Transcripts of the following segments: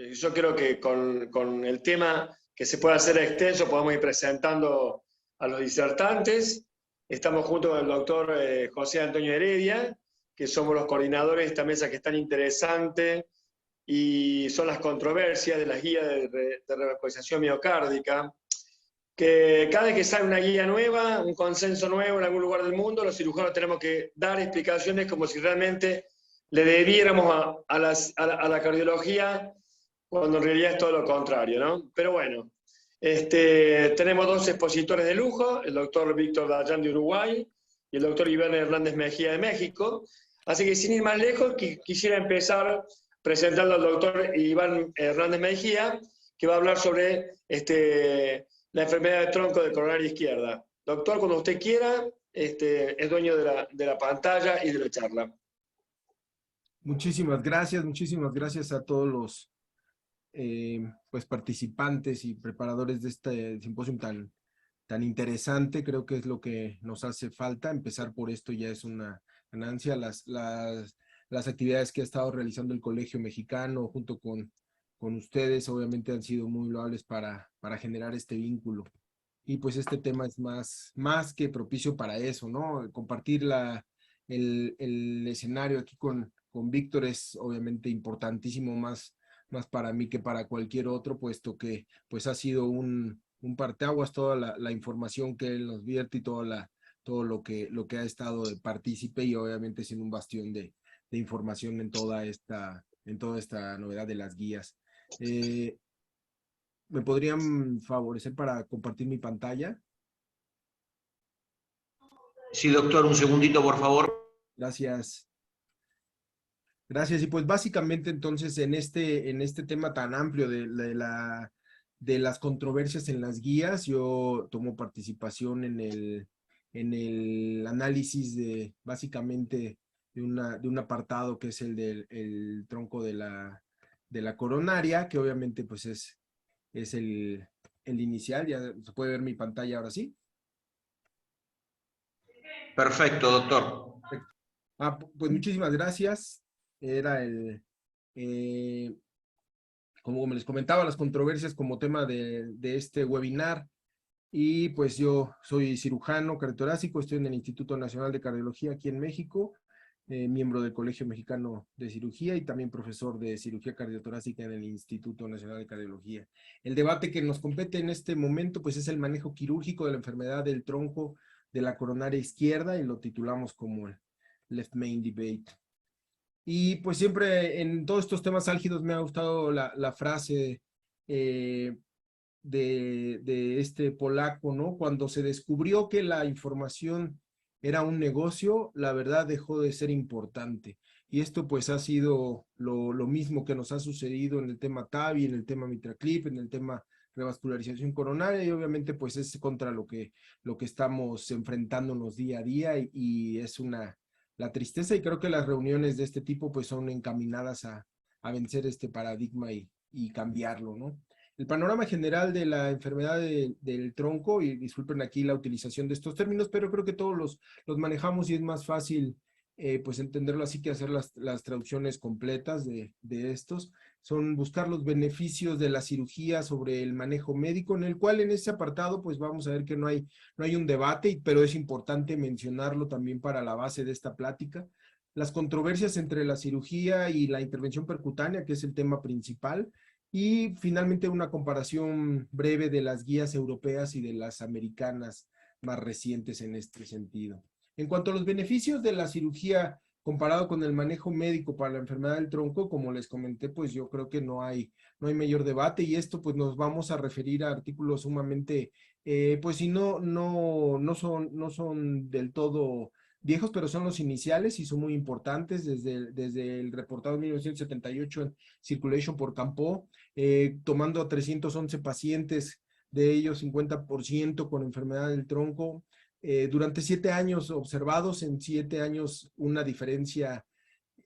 Yo creo que con el tema que se puede hacer extenso podemos ir presentando a los disertantes. Estamos junto con el doctor José Antonio Heredia, que somos los coordinadores de esta mesa que es tan interesante, y son las controversias de las guías de revascularización miocárdica, que cada vez que sale una guía nueva, un consenso nuevo en algún lugar del mundo, los cirujanos tenemos que dar explicaciones como si realmente le debiéramos a la cardiología, cuando en realidad es todo lo contrario, ¿no? Pero bueno, tenemos dos expositores de lujo, el doctor Víctor Dayan de Uruguay y el doctor Iván Hernández Mejía de México. Así que sin ir más lejos, quisiera empezar presentando al doctor Iván Hernández Mejía, que va a hablar sobre la enfermedad de tronco de coronaria izquierda. Doctor, cuando usted quiera, es dueño de la pantalla y de la charla. Muchísimas gracias a todos los pues participantes y preparadores de este simposio tan interesante. Creo que es lo que nos hace falta. Empezar por esto ya es una ganancia. Las actividades que ha estado realizando el Colegio Mexicano junto con ustedes obviamente han sido muy loables para generar este vínculo. Y pues este tema es más que propicio para eso, ¿no? Compartir el escenario aquí con Víctor es obviamente importantísimo, más para mí que para cualquier otro, puesto que pues ha sido un parteaguas toda la información que él nos vierte y todo lo que ha estado de partícipe, y obviamente siendo un bastión de información en toda esta novedad de las guías. ¿Me podrían favorecer para compartir mi pantalla? Sí, doctor, un segundito, por favor. Gracias. Gracias. Y pues básicamente entonces en este tema tan amplio de las controversias en las guías, yo tomo participación en el análisis de básicamente de un apartado que es el del tronco de la coronaria, que obviamente pues es el inicial. Ya se puede ver mi pantalla ahora sí. Perfecto, doctor. Pues muchísimas gracias. Era como les comentaba, las controversias como tema de este webinar. Y pues yo soy cirujano cardiotorácico, estoy en el Instituto Nacional de Cardiología aquí en México, miembro del Colegio Mexicano de Cirugía y también profesor de cirugía cardiotorácica en el Instituto Nacional de Cardiología. El debate que nos compete en este momento pues es el manejo quirúrgico de la enfermedad del tronco de la coronaria izquierda, y lo titulamos como el Left Main Debate. Y pues siempre en todos estos temas álgidos me ha gustado la frase de este polaco, ¿no? Cuando se descubrió que la información era un negocio, la verdad dejó de ser importante. Y esto pues ha sido lo mismo que nos ha sucedido en el tema TAVI, en el tema MitraClip, en el tema revascularización coronaria, y obviamente pues es contra lo que estamos enfrentándonos día a día, y es la tristeza, y creo que las reuniones de este tipo pues son encaminadas a vencer este paradigma y cambiarlo, ¿no? El panorama general de la enfermedad del tronco, y disculpen aquí la utilización de estos términos, pero creo que todos los manejamos y es más fácil pues entenderlo así que hacer las traducciones completas de estos. Son buscar los beneficios de la cirugía sobre el manejo médico, en el cual en ese apartado pues vamos a ver que no hay un debate, pero es importante mencionarlo también para la base de esta plática. Las controversias entre la cirugía y la intervención percutánea, que es el tema principal. Y finalmente una comparación breve de las guías europeas y de las americanas más recientes en este sentido. En cuanto a los beneficios de la cirugía comparado con el manejo médico para la enfermedad del tronco, como les comenté, pues yo creo que no hay mayor debate, y esto pues nos vamos a referir a artículos sumamente, pues si no son del todo viejos, pero son los iniciales y son muy importantes desde el reportado en 1978 en Circulation por Campo, tomando a 311 pacientes, de ellos 50% con enfermedad del tronco, durante 7 años observados, en 7 años una diferencia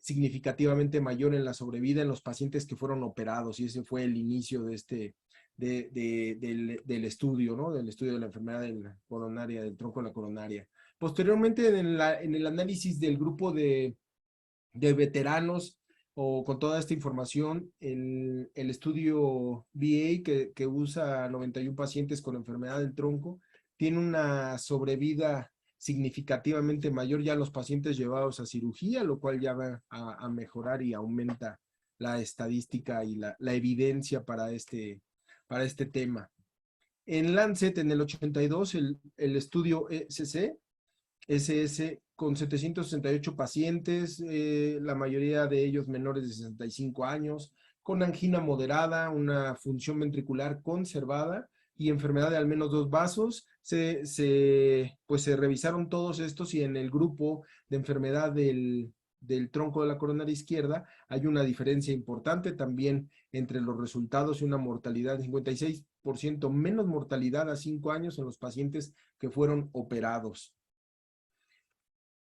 significativamente mayor en la sobrevida en los pacientes que fueron operados, y ese fue el inicio de del estudio, ¿no? Del estudio de la enfermedad coronaria, del tronco de la coronaria. Posteriormente, en el análisis del grupo de veteranos o con toda esta información, el estudio VA que usa 91 pacientes con enfermedad del tronco tiene una sobrevida significativamente mayor ya los pacientes llevados a cirugía, lo cual ya va a mejorar y aumenta la estadística y la evidencia para este tema. En Lancet, en el 82, el estudio SS con 768 pacientes, la mayoría de ellos menores de 65 años, con angina moderada, una función ventricular conservada y enfermedad de al menos 2 vasos. Pues se revisaron todos estos y en el grupo de enfermedad del tronco de la coronaria izquierda hay una diferencia importante también entre los resultados y una mortalidad de 56% menos mortalidad a 5 años en los pacientes que fueron operados.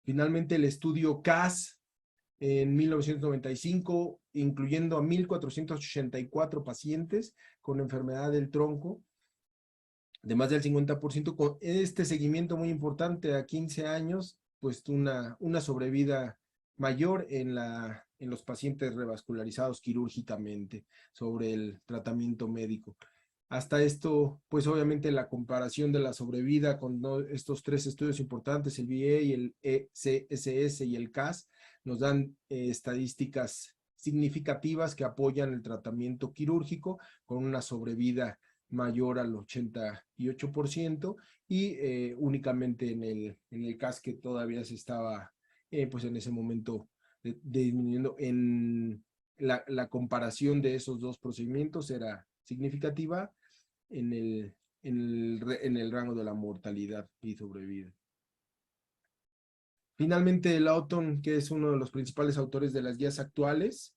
Finalmente, el estudio CAS en 1995, incluyendo a 1,484 pacientes con enfermedad del tronco, de más del 50%, con este seguimiento muy importante a 15 años, pues una sobrevida mayor en los pacientes revascularizados quirúrgicamente sobre el tratamiento médico. Hasta esto, pues obviamente la comparación de la sobrevida con estos 3 estudios importantes, el VA, el ECSS y el CAS, nos dan estadísticas significativas que apoyan el tratamiento quirúrgico con una sobrevida mayor al 88% y únicamente en el CAS que todavía se estaba pues en ese momento disminuyendo. En la comparación de esos 2 procedimientos era significativa en el rango de la mortalidad y sobrevida. Finalmente, Lawton, que es uno de los principales autores de las guías actuales,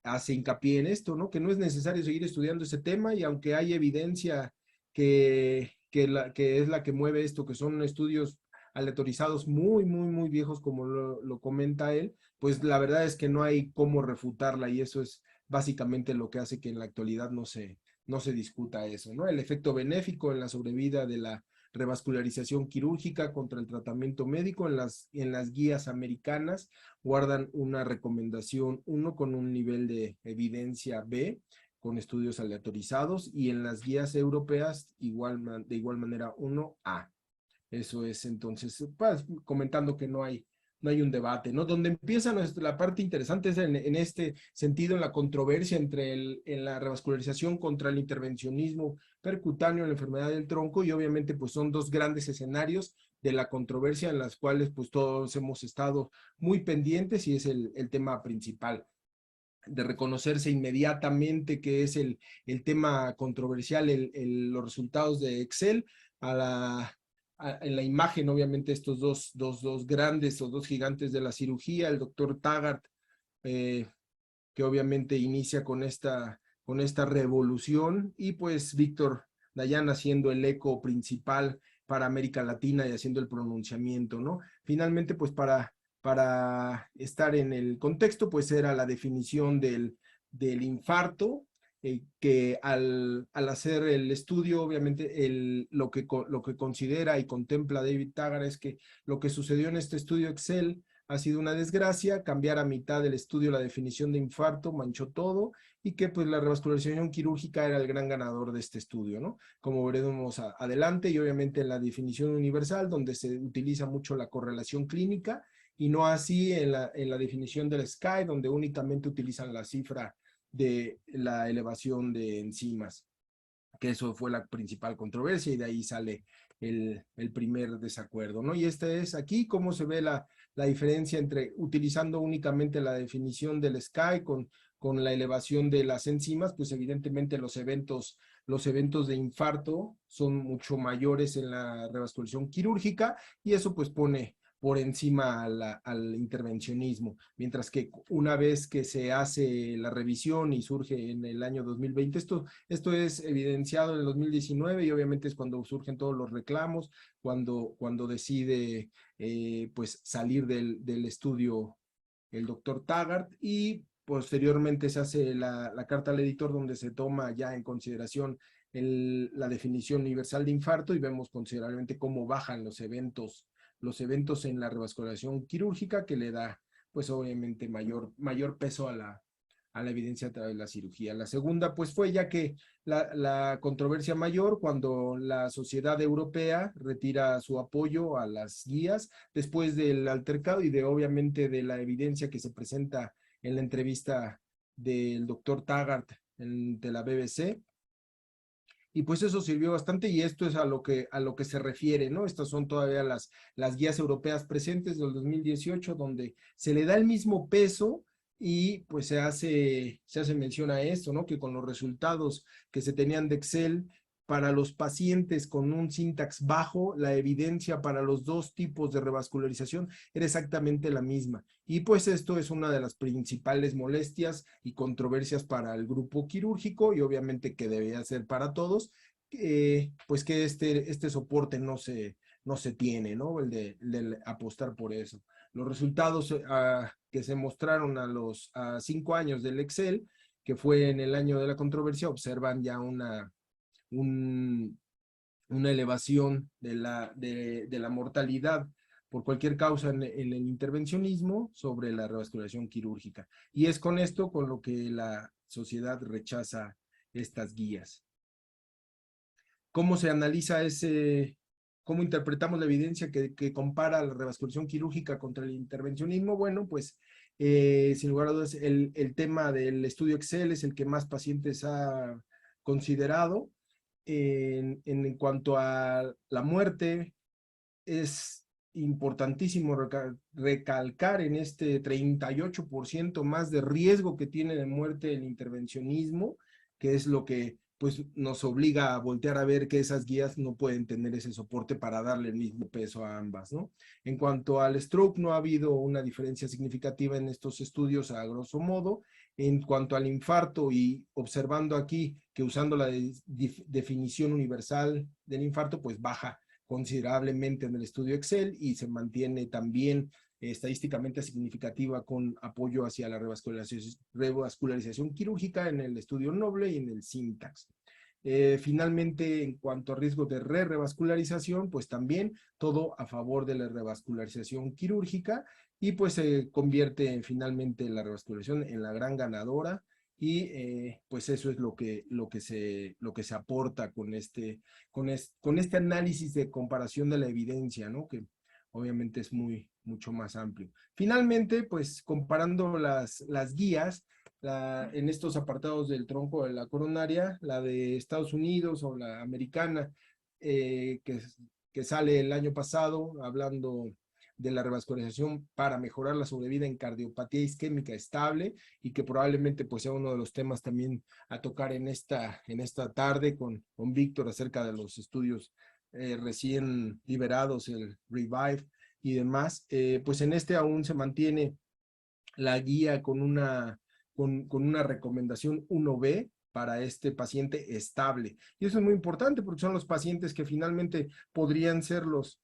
hace hincapié en esto, ¿no? Que no es necesario seguir estudiando ese tema y aunque hay evidencia que es la que mueve esto, que son estudios aleatorizados muy viejos, como lo comenta él, pues la verdad es que no hay cómo refutarla y eso es básicamente lo que hace que en la actualidad no se discuta eso, ¿no? El efecto benéfico en la sobrevida de la revascularización quirúrgica contra el tratamiento médico en las guías americanas guardan una recomendación 1 con un nivel de evidencia B con estudios aleatorizados y en las guías europeas de igual manera 1A. Eso es entonces, pues, comentando que no hay un debate, ¿no? Donde empieza la parte interesante es en este sentido, en la controversia en la revascularización contra el intervencionismo percutáneo en la enfermedad del tronco y obviamente pues son 2 grandes escenarios de la controversia en las cuales pues todos hemos estado muy pendientes y es el tema principal de reconocerse inmediatamente que es el tema controversial, los resultados de Excel en la imagen, obviamente, estos dos grandes o 2 gigantes de la cirugía, el doctor Taggart, que obviamente inicia con esta revolución, y pues Víctor Dayan haciendo el eco principal para América Latina y haciendo el pronunciamiento, ¿no? Finalmente, pues para estar en el contexto, pues era la definición del infarto, que al hacer el estudio, obviamente lo que considera y contempla David Taggart es que lo que sucedió en este estudio Excel ha sido una desgracia, cambiar a mitad del estudio la definición de infarto manchó todo y que pues la revascularización quirúrgica era el gran ganador de este estudio, ¿no? Como veremos adelante y obviamente en la definición universal donde se utiliza mucho la correlación clínica y no así en la definición del SCAI donde únicamente utilizan la cifra de la elevación de enzimas, que eso fue la principal controversia y de ahí sale el primer desacuerdo, ¿no? Y este es aquí cómo se ve la diferencia entre utilizando únicamente la definición del SCAI con la elevación de las enzimas, pues evidentemente los eventos de infarto son mucho mayores en la revascularización quirúrgica y eso pues pone por encima al intervencionismo, mientras que una vez que se hace la revisión y surge en el año 2020, esto es evidenciado en el 2019 y obviamente es cuando surgen todos los reclamos, cuando decide pues salir del estudio el doctor Taggart y posteriormente se hace la carta al editor donde se toma ya en consideración la definición universal de infarto y vemos considerablemente cómo bajan los eventos en la revascularización quirúrgica que le da pues obviamente mayor peso a la evidencia a través de la cirugía. La segunda, pues fue ya que la controversia mayor cuando la sociedad europea retira su apoyo a las guías después del altercado y obviamente de la evidencia que se presenta en la entrevista del doctor Taggart de la BBC. Y pues eso sirvió bastante y esto es a lo que se refiere, ¿no? Estas son todavía las guías europeas presentes del 2018, donde se le da el mismo peso y pues se hace mención a esto, ¿no? Que con los resultados que se tenían de Excel, para los pacientes con un syntax bajo, la evidencia para los dos tipos de revascularización era exactamente la misma. Y pues esto es una de las principales molestias y controversias para el grupo quirúrgico y obviamente que debería ser para todos, pues que este soporte no se tiene, ¿no? El de apostar por eso. Los resultados que se mostraron a 5 años del Excel, que fue en el año de la controversia, observan ya una elevación de la mortalidad por cualquier causa en el intervencionismo sobre la revascularización quirúrgica. Y es con esto con lo que la sociedad rechaza estas guías. ¿Cómo se analiza cómo interpretamos la evidencia que compara la revascularización quirúrgica contra el intervencionismo? Bueno, pues sin lugar a dudas el tema del estudio Excel es el que más pacientes ha considerado. En cuanto a la muerte, es importantísimo recalcar en este 38% más de riesgo que tiene de muerte el intervencionismo, que es lo que pues nos obliga a voltear a ver que esas guías no pueden tener ese soporte para darle el mismo peso a ambas, ¿no? En cuanto al stroke, no ha habido una diferencia significativa en estos estudios a grosso modo. En cuanto al infarto, y observando aquí que usando la definición universal del infarto, pues baja considerablemente en el estudio Excel y se mantiene también estadísticamente significativa con apoyo hacia la revascularización quirúrgica en el estudio Noble y en el Syntax. Finalmente, en cuanto a riesgo de revascularización, pues también todo a favor de la revascularización quirúrgica y pues se convierte finalmente la revascularización en la gran ganadora y pues eso es lo que se aporta con este análisis de comparación de la evidencia, ¿no? Que obviamente es mucho más amplio. Finalmente, pues comparando las guías, en estos apartados del tronco de la coronaria, la de Estados Unidos o la americana, que sale el año pasado, hablando de la revascularización para mejorar la sobrevida en cardiopatía isquémica estable y que probablemente pues sea uno de los temas también a tocar en esta tarde con Víctor acerca de los estudios recién liberados, el Revive y demás. Pues en este aún se mantiene la guía con una recomendación 1B para este paciente estable. Y eso es muy importante porque son los pacientes que finalmente podrían ser los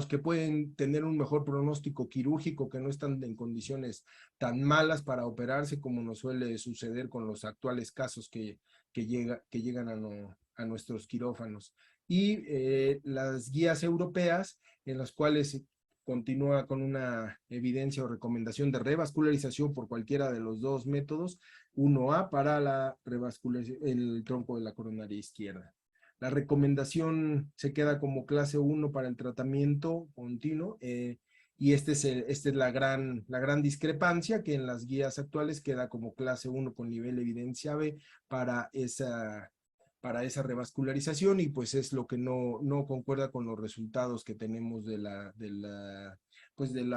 que pueden tener un mejor pronóstico quirúrgico, que no están en condiciones tan malas para operarse como nos suele suceder con los actuales casos que llegan a nuestros quirófanos. Y las guías europeas, en las cuales continúa con una evidencia o recomendación de revascularización por cualquiera de los dos métodos, 1A para la revascularización, el tronco de la coronaria izquierda. La recomendación se queda como clase 1 para el tratamiento continuo y esta es la gran discrepancia, que en las guías actuales queda como clase 1 con nivel evidencia B para esa revascularización y pues es lo que no concuerda con los resultados que tenemos de la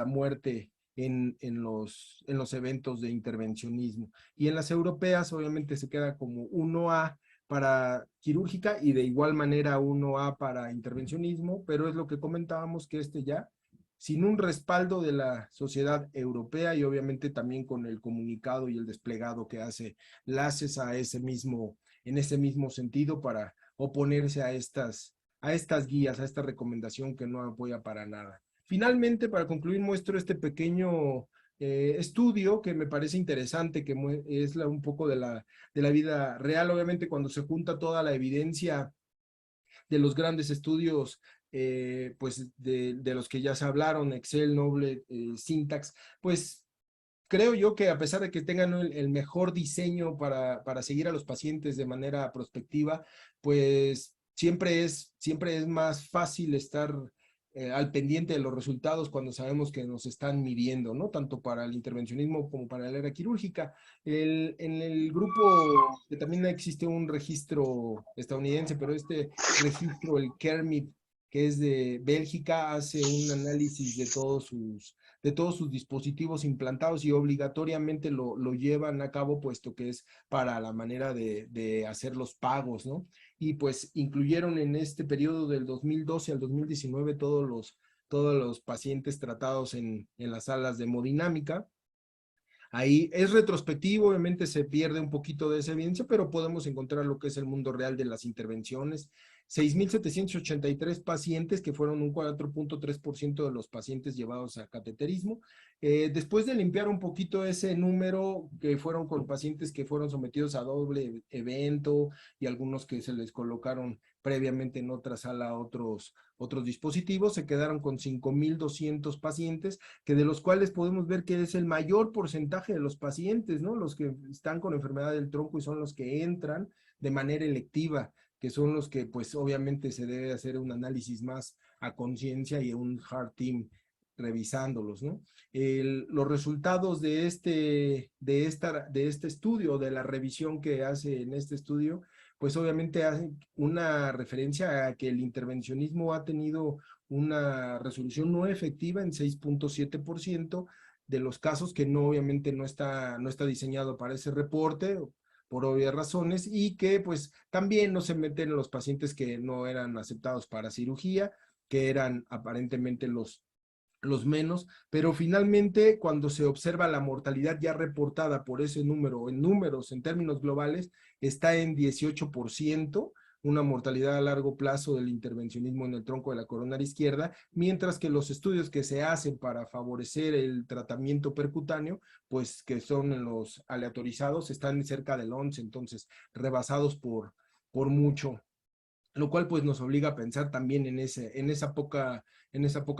muerte en los eventos de intervencionismo. Y en las europeas obviamente se queda como 1A para quirúrgica y de igual manera 1A para intervencionismo, pero es lo que comentábamos que ya, sin un respaldo de la sociedad europea y obviamente también con el comunicado y el desplegado que hace LACES en ese mismo sentido para oponerse a estas guías, a esta recomendación que no apoya para nada. Finalmente, para concluir, muestro este pequeño estudio que me parece interesante, que es un poco de la vida real. Obviamente cuando se junta toda la evidencia de los grandes estudios pues de los que ya se hablaron, Excel, Noble, Syntax, pues creo yo que a pesar de que tengan el mejor diseño para seguir a los pacientes de manera prospectiva, pues siempre es más fácil estar al pendiente de los resultados cuando sabemos que nos están midiendo, ¿no? Tanto para el intervencionismo como para la área quirúrgica. En el grupo, que también existe un registro estadounidense, pero este registro, el CAREMET, que es de Bélgica, hace un análisis de todos sus dispositivos implantados y obligatoriamente lo llevan a cabo, puesto que es para la manera de hacer los pagos, ¿no? Y pues incluyeron en este periodo del 2012 al 2019 todos los pacientes tratados en las salas de hemodinámica. Ahí es retrospectivo, obviamente se pierde un poquito de esa evidencia, pero podemos encontrar lo que es el mundo real de las intervenciones. 6,783 pacientes, que fueron un 4,3% de los pacientes llevados a cateterismo. Después de limpiar un poquito ese número, que fueron con pacientes que fueron sometidos a doble evento y algunos que se les colocaron previamente en otra sala otros dispositivos, se quedaron con 5,200 pacientes, que de los cuales podemos ver que es el mayor porcentaje de los pacientes, ¿no? Los que están con enfermedad del tronco y son los que entran de manera electiva, que son los que pues obviamente se debe hacer un análisis más a conciencia y un hard team revisándolos, ¿no? Los resultados de este estudio, de la revisión que hace en este estudio, pues obviamente hace una referencia a que el intervencionismo ha tenido una resolución no efectiva en 6,7% de los casos, que no, obviamente no está diseñado para ese reporte, por obvias razones, y que pues también no se meten en los pacientes que no eran aceptados para cirugía, que eran aparentemente los menos, pero finalmente cuando se observa la mortalidad ya reportada por ese número, en números, en términos globales, está en 18%, una mortalidad a largo plazo del intervencionismo en el tronco de la coronaria izquierda, mientras que los estudios que se hacen para favorecer el tratamiento percutáneo, pues que son los aleatorizados, están cerca del 11, entonces rebasados por mucho, lo cual pues nos obliga a pensar también en esa poca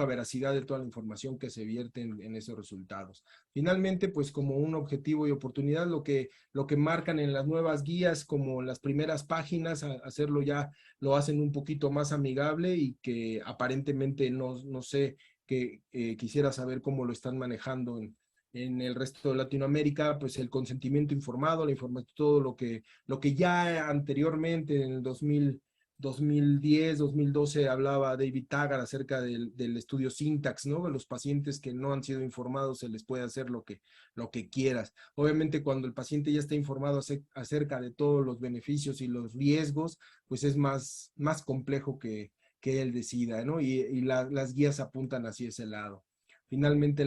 veracidad de toda la información que se vierte en esos resultados. Finalmente, pues como un objetivo y oportunidad, lo que marcan en las nuevas guías, como las primeras páginas, hacerlo ya lo hacen un poquito más amigable, y que aparentemente no sé, que quisiera saber cómo lo están manejando en el resto de Latinoamérica, pues el consentimiento informado, la información, todo lo que ya anteriormente en el 2010, 2012 hablaba David Taggart acerca del estudio Syntax, ¿no? De los pacientes que no han sido informados se les puede hacer lo que quieras. Obviamente cuando el paciente ya está informado acerca de todos los beneficios y los riesgos, pues es más complejo que él decida, ¿no? Y las guías apuntan hacia ese lado. Finalmente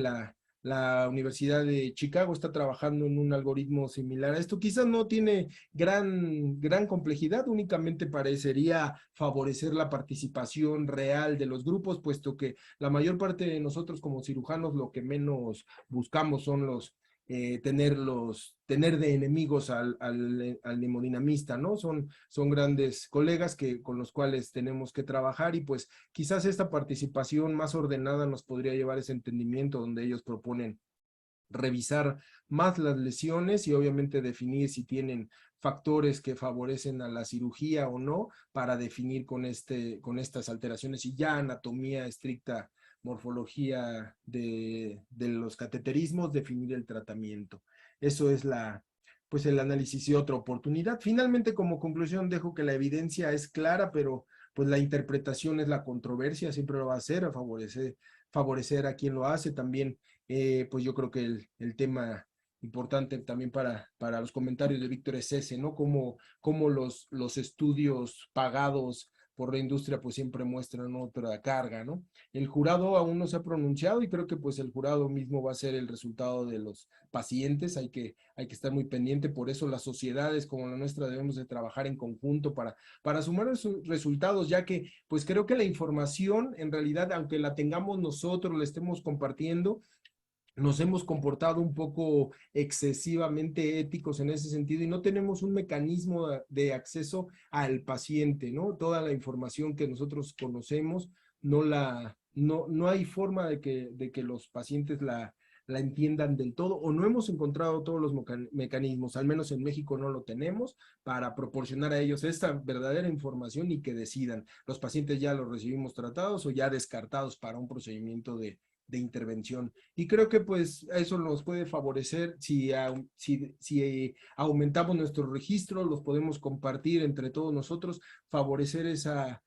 la Universidad de Chicago está trabajando en un algoritmo similar a esto. Quizás no tiene gran complejidad, únicamente parecería favorecer la participación real de los grupos, puesto que la mayor parte de nosotros como cirujanos lo que menos buscamos son tener de enemigos al hemodinamista, ¿no? Son grandes colegas con los cuales tenemos que trabajar, y pues quizás esta participación más ordenada nos podría llevar a ese entendimiento donde ellos proponen revisar más las lesiones y obviamente definir si tienen factores que favorecen a la cirugía o no, para definir con estas alteraciones, y ya anatomía estricta, morfología de los cateterismos, definir el tratamiento. Eso es pues el análisis y otra oportunidad. Finalmente, como conclusión, dejo que la evidencia es clara, pero pues la interpretación es la controversia, siempre lo va a hacer, a favorecer a quien lo hace. También pues yo creo que el tema importante también para los comentarios de Víctor es ese, ¿no? Cómo los estudios pagados por la industria pues siempre muestran otra carga, ¿no? El jurado aún no se ha pronunciado, y creo que pues el jurado mismo va a ser el resultado de los pacientes. Hay que estar muy pendiente, por eso las sociedades como la nuestra debemos de trabajar en conjunto para sumar esos resultados, ya que pues creo que la información en realidad, aunque la tengamos nosotros, la estemos compartiendo, nos hemos comportado un poco excesivamente éticos en ese sentido, y no tenemos un mecanismo de acceso al paciente, ¿no? Toda la información que nosotros conocemos no hay forma de que los pacientes la entiendan del todo, o no hemos encontrado todos los mecanismos, al menos en México no lo tenemos, para proporcionar a ellos esta verdadera información y que decidan. Los pacientes ya los recibimos tratados o ya descartados para un procedimiento de intervención. Y creo que pues eso nos puede favorecer si aumentamos nuestro registro, los podemos compartir entre todos nosotros, favorecer esa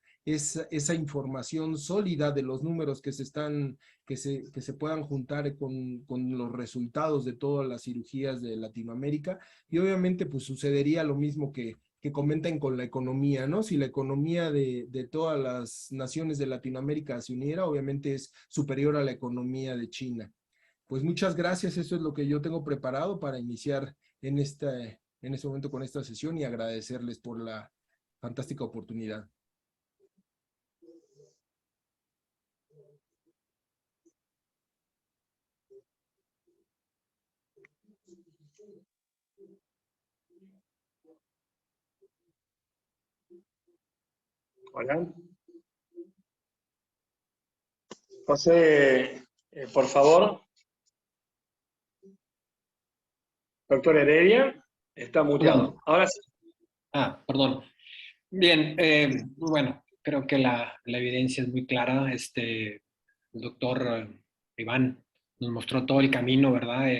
información sólida de los números que se puedan juntar con los resultados de todas las cirugías de Latinoamérica. Y obviamente pues sucedería lo mismo que comentan con la economía, ¿no? Si la economía de todas las naciones de Latinoamérica se uniera, obviamente es superior a la economía de China. Pues muchas gracias, eso es lo que yo tengo preparado para iniciar en este momento con esta sesión y agradecerles por la fantástica oportunidad. Hola. José, por favor. Doctor Heredia, está muteado. Perdón. Ahora sí. Perdón. Bien, bueno, creo que la evidencia es muy clara. El doctor Iván nos mostró todo el camino, ¿verdad?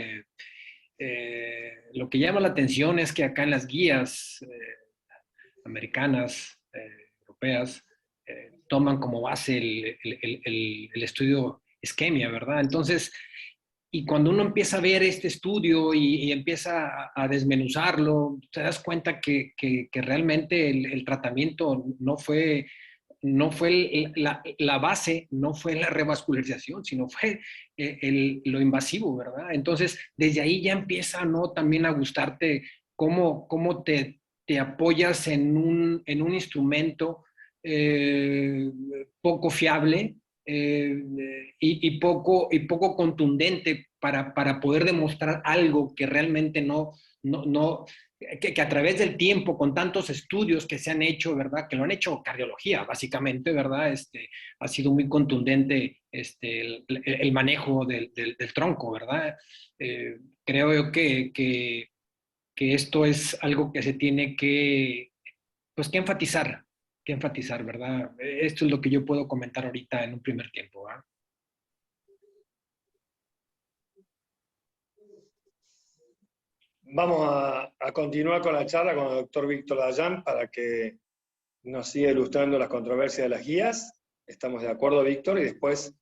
Lo que llama la atención es que acá en las guías americanas, europeas, toman como base el estudio isquemia, ¿verdad? Entonces, y cuando uno empieza a ver este estudio y empieza a desmenuzarlo, te das cuenta que realmente el tratamiento no fue la base, no fue la revascularización, sino fue lo invasivo, ¿verdad? Entonces, desde ahí ya empieza, ¿no?, también a gustarte cómo te apoyas en un instrumento poco fiable, y poco contundente para poder demostrar algo que realmente que a través del tiempo, con tantos estudios que se han hecho, ¿verdad? Que lo han hecho cardiología, básicamente, ¿verdad? Ha sido muy contundente el manejo del tronco, ¿verdad? Creo yo que esto es algo que se tiene pues, que enfatizar, ¿verdad? Esto es lo que yo puedo comentar ahorita en un primer tiempo, ¿verdad? Vamos a continuar con la charla con el doctor Víctor Dayan para que nos siga ilustrando las controversias de las guías. Estamos de acuerdo, Víctor, y después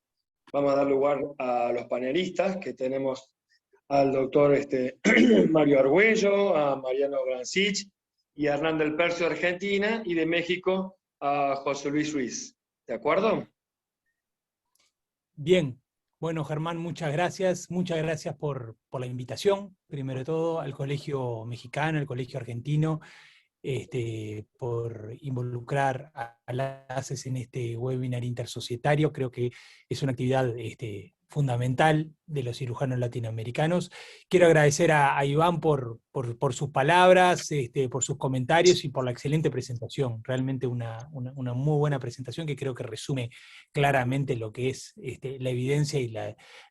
vamos a dar lugar a los panelistas, que tenemos al doctor Mario Argüello, a Mariano Brancich y a Hernán del Percio de Argentina, y de México a José Luis Ruiz. ¿De acuerdo? Bien. Bueno, Germán, muchas gracias. Muchas gracias por la invitación, primero de todo, al Colegio Mexicano, al Colegio Argentino, por involucrar a las ACES en este webinar intersocietario. Creo que es una actividad fundamental de los cirujanos latinoamericanos. Quiero agradecer a Iván por sus palabras, por sus comentarios y por la excelente presentación. Realmente una muy buena presentación que creo que resume claramente lo que es la evidencia y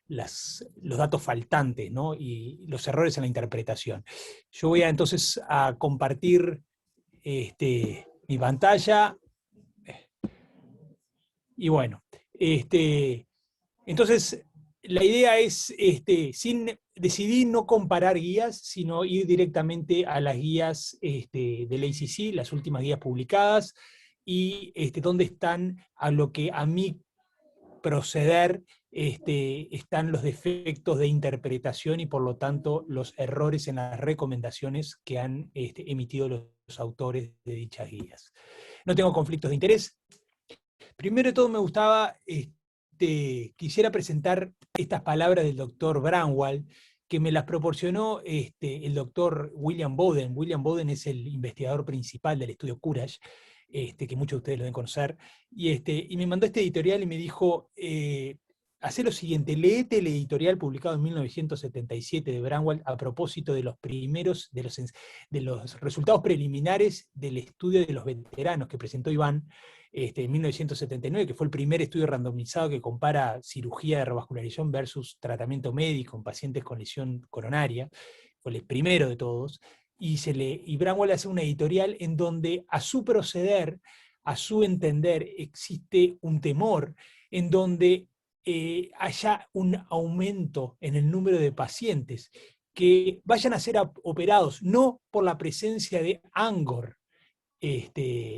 los datos faltantes, ¿no?, y los errores en la interpretación. Yo voy entonces a compartir mi pantalla. Y bueno, entonces la idea es, decidí no comparar guías, sino ir directamente a las guías del ACC, las últimas guías publicadas, y dónde están, a lo que a mi proceder, están los defectos de interpretación y por lo tanto los errores en las recomendaciones que han emitido los autores de dichas guías. No tengo conflictos de interés. Primero de todo me gustaba, quisiera presentar estas palabras del doctor Braunwald, que me las proporcionó el doctor William Bowden. William Bowden es el investigador principal del estudio Courage, que muchos de ustedes lo deben conocer, y me mandó este editorial y me dijo, hacé lo siguiente, léete el editorial publicado en 1977 de Braunwald a propósito de los resultados preliminares del estudio de los veteranos que presentó Iván, en 1979, que fue el primer estudio randomizado que compara cirugía de revascularización versus tratamiento médico en pacientes con lesión coronaria, fue el primero de todos, y Bramwell hace una editorial en donde a su proceder, a su entender, existe un temor en donde haya un aumento en el número de pacientes que vayan a ser operados no por la presencia de ANGOR,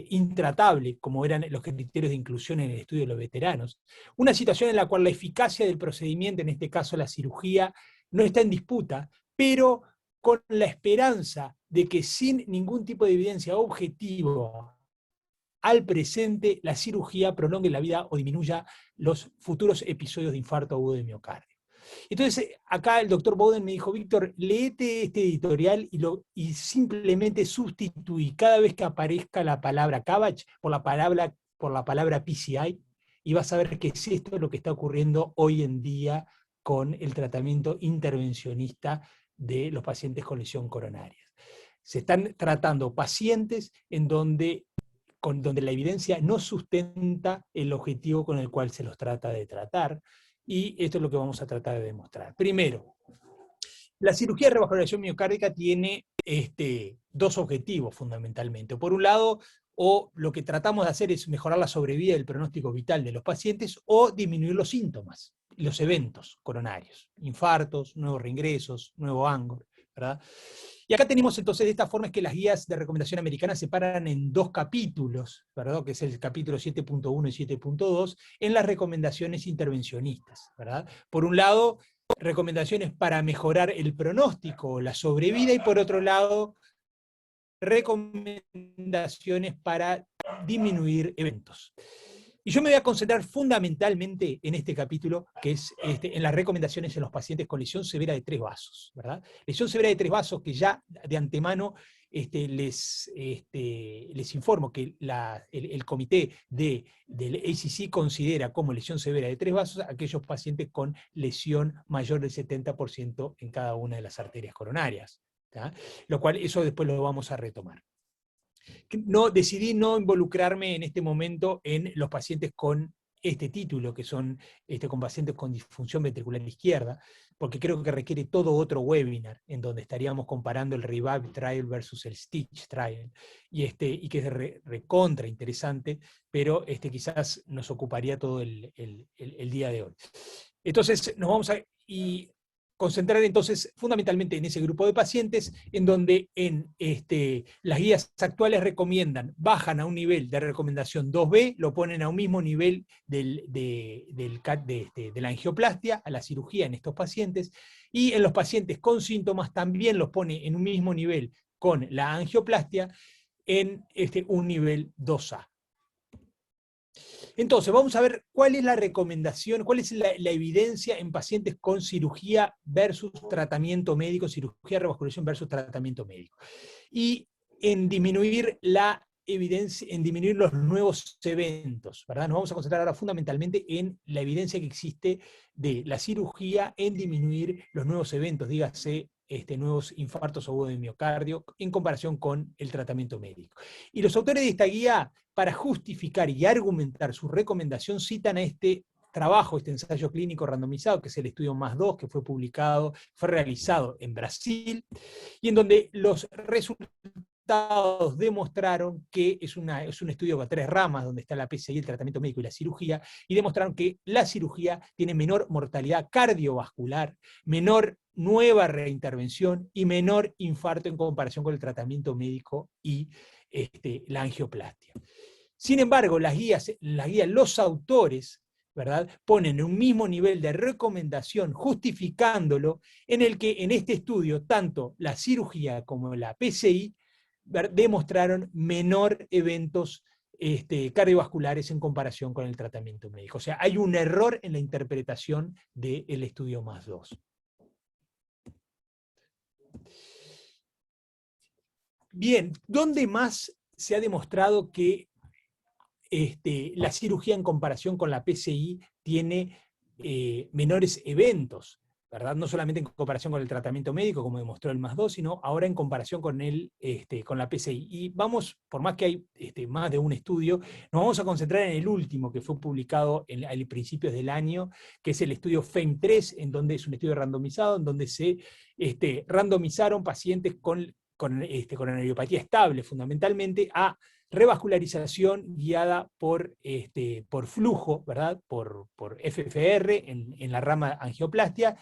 intratable, como eran los criterios de inclusión en el estudio de los veteranos. Una situación en la cual la eficacia del procedimiento, en este caso la cirugía, no está en disputa, pero con la esperanza de que sin ningún tipo de evidencia objetiva al presente, la cirugía prolongue la vida o disminuya los futuros episodios de infarto agudo de miocardio. Entonces, acá el doctor Bowden me dijo, Víctor, léete este editorial y simplemente sustituí cada vez que aparezca la palabra CABG por la palabra PCI, y vas a ver que es esto lo que está ocurriendo hoy en día con el tratamiento intervencionista de los pacientes con lesión coronaria. Se están tratando pacientes en donde la evidencia no sustenta el objetivo con el cual se los trata de tratar, y esto es lo que vamos a tratar de demostrar. Primero, la cirugía de revascularización miocárdica tiene dos objetivos fundamentalmente. Por un lado, lo que tratamos de hacer es mejorar la sobrevida y el pronóstico vital de los pacientes o disminuir los síntomas, los eventos coronarios, infartos, nuevos reingresos, nuevo ANGOR, ¿verdad? Y acá tenemos entonces, de esta forma es que las guías de recomendación americanas se separan en dos capítulos, ¿verdad? Que es el capítulo 7.1 y 7.2, en las recomendaciones intervencionistas, ¿verdad? Por un lado, recomendaciones para mejorar el pronóstico, la sobrevida, y por otro lado, recomendaciones para disminuir eventos. Y yo me voy a concentrar fundamentalmente en este capítulo, que es en las recomendaciones en los pacientes con lesión severa de 3 vasos, ¿verdad? Lesión severa de 3 vasos que ya de antemano les informo que el comité del ACC considera como lesión severa de 3 vasos aquellos pacientes con lesión mayor del 70% en cada una de las arterias coronarias, ¿tá? Lo cual eso después lo vamos a retomar. Decidí no involucrarme en este momento en los pacientes con este título, que son con pacientes con disfunción ventricular izquierda, porque creo que requiere todo otro webinar, en donde estaríamos comparando el Revive Trial versus el Stitch Trial, y que es recontra interesante, pero quizás nos ocuparía todo el día de hoy. Entonces, nos vamos a concentrar entonces fundamentalmente en ese grupo de pacientes, en donde las guías actuales bajan a un nivel de recomendación 2B, lo ponen a un mismo nivel de la angioplastia, a la cirugía en estos pacientes, y en los pacientes con síntomas también los pone en un mismo nivel con la angioplastia, en un nivel 2A. Entonces, vamos a ver cuál es la recomendación, cuál es la evidencia en pacientes con cirugía versus tratamiento médico, cirugía de revascularización versus tratamiento médico. Y en disminuir la evidencia, en disminuir los nuevos eventos, ¿verdad? Nos vamos a concentrar ahora fundamentalmente en la evidencia que existe de la cirugía en disminuir los nuevos eventos, dígase, nuevos infartos agudos de miocardio, en comparación con el tratamiento médico. Y los autores de esta guía, para justificar y argumentar su recomendación, citan a este trabajo, este ensayo clínico randomizado, que es el estudio +2, que fue realizado en Brasil, y en donde los resultados demostraron que es un estudio con 3 ramas, donde está la PCI, el tratamiento médico y la cirugía, y demostraron que la cirugía tiene menor mortalidad cardiovascular, menor nueva reintervención y menor infarto en comparación con el tratamiento médico y la angioplastia. Sin embargo, los autores, ¿verdad?, ponen un mismo nivel de recomendación, justificándolo, en el que en este estudio, tanto la cirugía como la PCI demostraron menor eventos cardiovasculares en comparación con el tratamiento médico. O sea, hay un error en la interpretación del estudio +2. Bien, ¿dónde más se ha demostrado que la cirugía en comparación con la PCI tiene menores eventos? ¿verdad? No solamente en comparación con el tratamiento médico, como demostró el +2, sino ahora en comparación con, con la PCI. Y vamos, por más que hay más de un estudio, nos vamos a concentrar en el último, que fue publicado a principios del año, que es el estudio FAME3, en donde es un estudio randomizado, en donde se randomizaron pacientes con angiopatía estable, fundamentalmente, a revascularización guiada por flujo, ¿verdad? Por FFR en la rama angioplastia,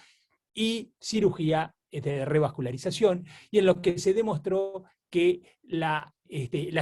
y cirugía de revascularización, y en lo que se demostró que la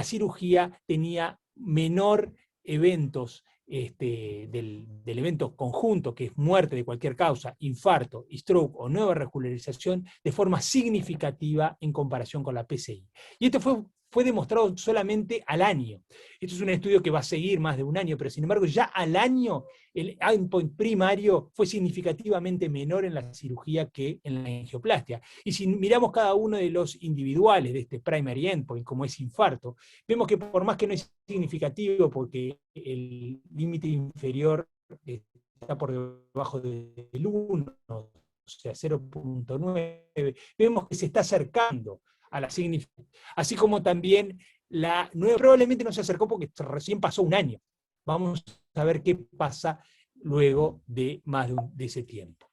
cirugía tenía menor eventos del evento conjunto, que es muerte de cualquier causa, infarto, stroke o nueva revascularización, de forma significativa en comparación con la PCI. Y esto fue demostrado solamente al año. Esto es un estudio que va a seguir más de un año, pero sin embargo ya al año el endpoint primario fue significativamente menor en la cirugía que en la angioplastia. Y si miramos cada uno de los individuales de este primary endpoint, como es infarto, vemos que por más que no es significativo, porque el límite inferior está por debajo del 1, o sea, 0.9, vemos que se está acercando a la significación. Así como también la nueva probablemente no se acercó porque recién pasó un año. Vamos a ver qué pasa luego de más de ese tiempo.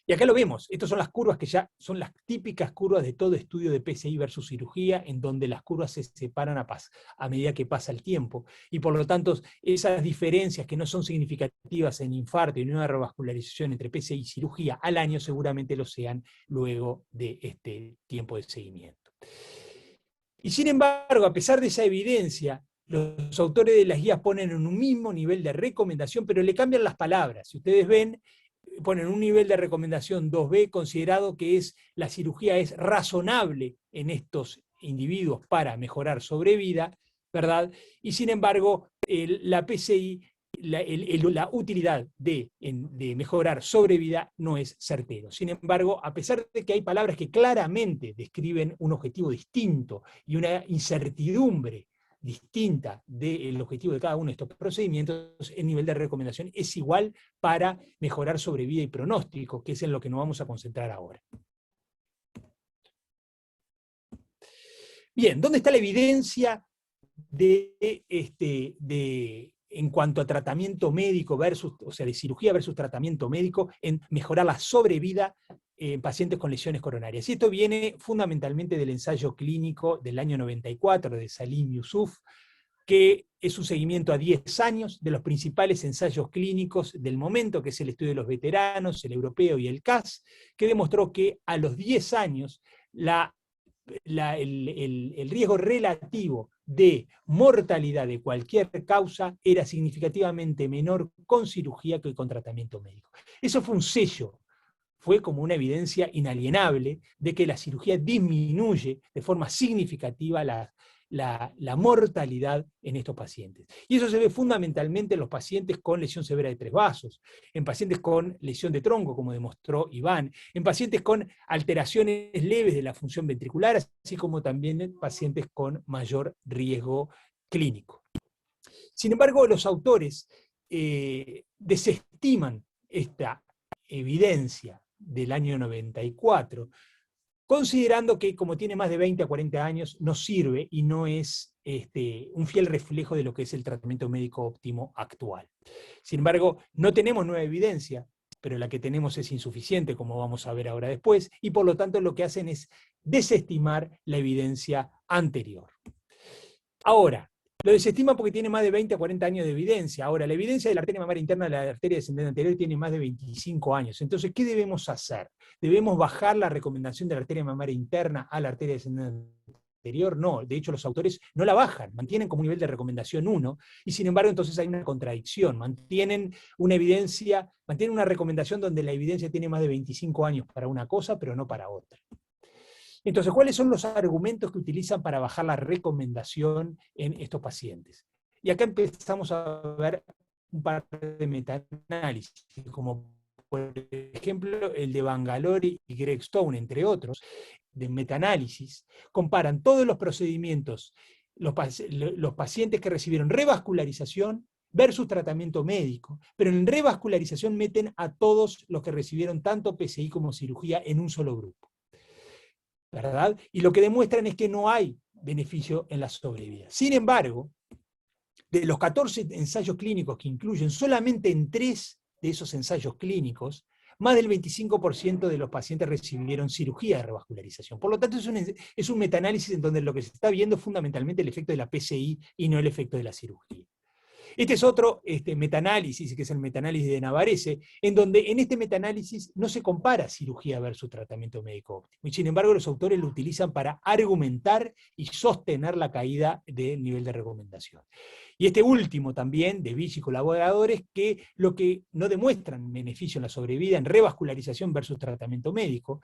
Y acá lo vemos, estas son las curvas que ya son las típicas curvas de todo estudio de PCI versus cirugía, en donde las curvas se separan a medida que pasa el tiempo, y por lo tanto esas diferencias que no son significativas en infarto y en una revascularización entre PCI y cirugía al año seguramente lo sean luego de este tiempo de seguimiento. Y sin embargo, a pesar de esa evidencia, los autores de las guías ponen en un mismo nivel de recomendación, pero le cambian las palabras. Si ustedes ven, ponen un nivel de recomendación 2B, considerado que la cirugía es razonable en estos individuos para mejorar sobrevida, ¿verdad? Y sin embargo, la PCI, la utilidad de mejorar sobrevida no es certero. Sin embargo, a pesar de que hay palabras que claramente describen un objetivo distinto y una incertidumbre distinta del objetivo de cada uno de estos procedimientos, el nivel de recomendación es igual para mejorar sobrevida y pronóstico, que es en lo que nos vamos a concentrar ahora. Bien, ¿dónde está la evidencia en cuanto a tratamiento médico versus, o sea, de cirugía versus tratamiento médico en mejorar la sobrevida en pacientes con lesiones coronarias? Y esto viene fundamentalmente del ensayo clínico del año 94 de Salim Yusuf, que es un seguimiento a 10 años de los principales ensayos clínicos del momento, que es el estudio de los veteranos, el europeo y el CAS, que demostró que a los 10 años el riesgo relativo de mortalidad de cualquier causa era significativamente menor con cirugía que con tratamiento médico. Eso fue un sello, fue como una evidencia inalienable de que la cirugía disminuye de forma significativa la mortalidad en estos pacientes. Y eso se ve fundamentalmente en los pacientes con lesión severa de 3 vasos, en pacientes con lesión de tronco, como demostró Iván, en pacientes con alteraciones leves de la función ventricular, así como también en pacientes con mayor riesgo clínico. Sin embargo, los autores desestiman esta evidencia del año 94, considerando que como tiene más de 20 a 40 años, no sirve y no es un fiel reflejo de lo que es el tratamiento médico óptimo actual. Sin embargo, no tenemos nueva evidencia, pero la que tenemos es insuficiente, como vamos a ver ahora después, y por lo tanto lo que hacen es desestimar la evidencia anterior. Ahora, lo desestima porque tiene más de 20 a 40 años de evidencia. Ahora, la evidencia de la arteria mamaria interna de la arteria descendente anterior tiene más de 25 años. Entonces, ¿qué debemos hacer? ¿Debemos bajar la recomendación de la arteria mamaria interna a la arteria descendente anterior? No, de hecho los autores no la bajan, mantienen como un nivel de recomendación 1, y sin embargo entonces hay una contradicción, mantienen una evidencia, mantienen una recomendación donde la evidencia tiene más de 25 años para una cosa, pero no para otra. Entonces, ¿cuáles son los argumentos que utilizan para bajar la recomendación en estos pacientes? Y acá empezamos a ver un par de metaanálisis, como por ejemplo el de Bangalore y Greg Stone, entre otros, de metaanálisis, comparan todos los procedimientos, los pacientes que recibieron revascularización versus tratamiento médico, pero en revascularización meten a todos los que recibieron tanto PCI como cirugía en un solo grupo, ¿verdad? Y lo que demuestran es que no hay beneficio en la sobrevida. Sin embargo, de los 14 ensayos clínicos que incluyen, solamente en 3 de esos ensayos clínicos, más del 25% de los pacientes recibieron cirugía de revascularización. Por lo tanto, es un metaanálisis en donde lo que se está viendo es fundamentalmente el efecto de la PCI y no el efecto de la cirugía. Este es otro metaanálisis, que es el metaanálisis de Navarrese, en donde en este metaanálisis no se compara cirugía versus tratamiento médico óptimo. Y sin embargo, los autores lo utilizan para argumentar y sostener la caída del nivel de recomendación. Y este último también, de Vich y colaboradores, que lo que no demuestran beneficio en la sobrevida en revascularización versus tratamiento médico,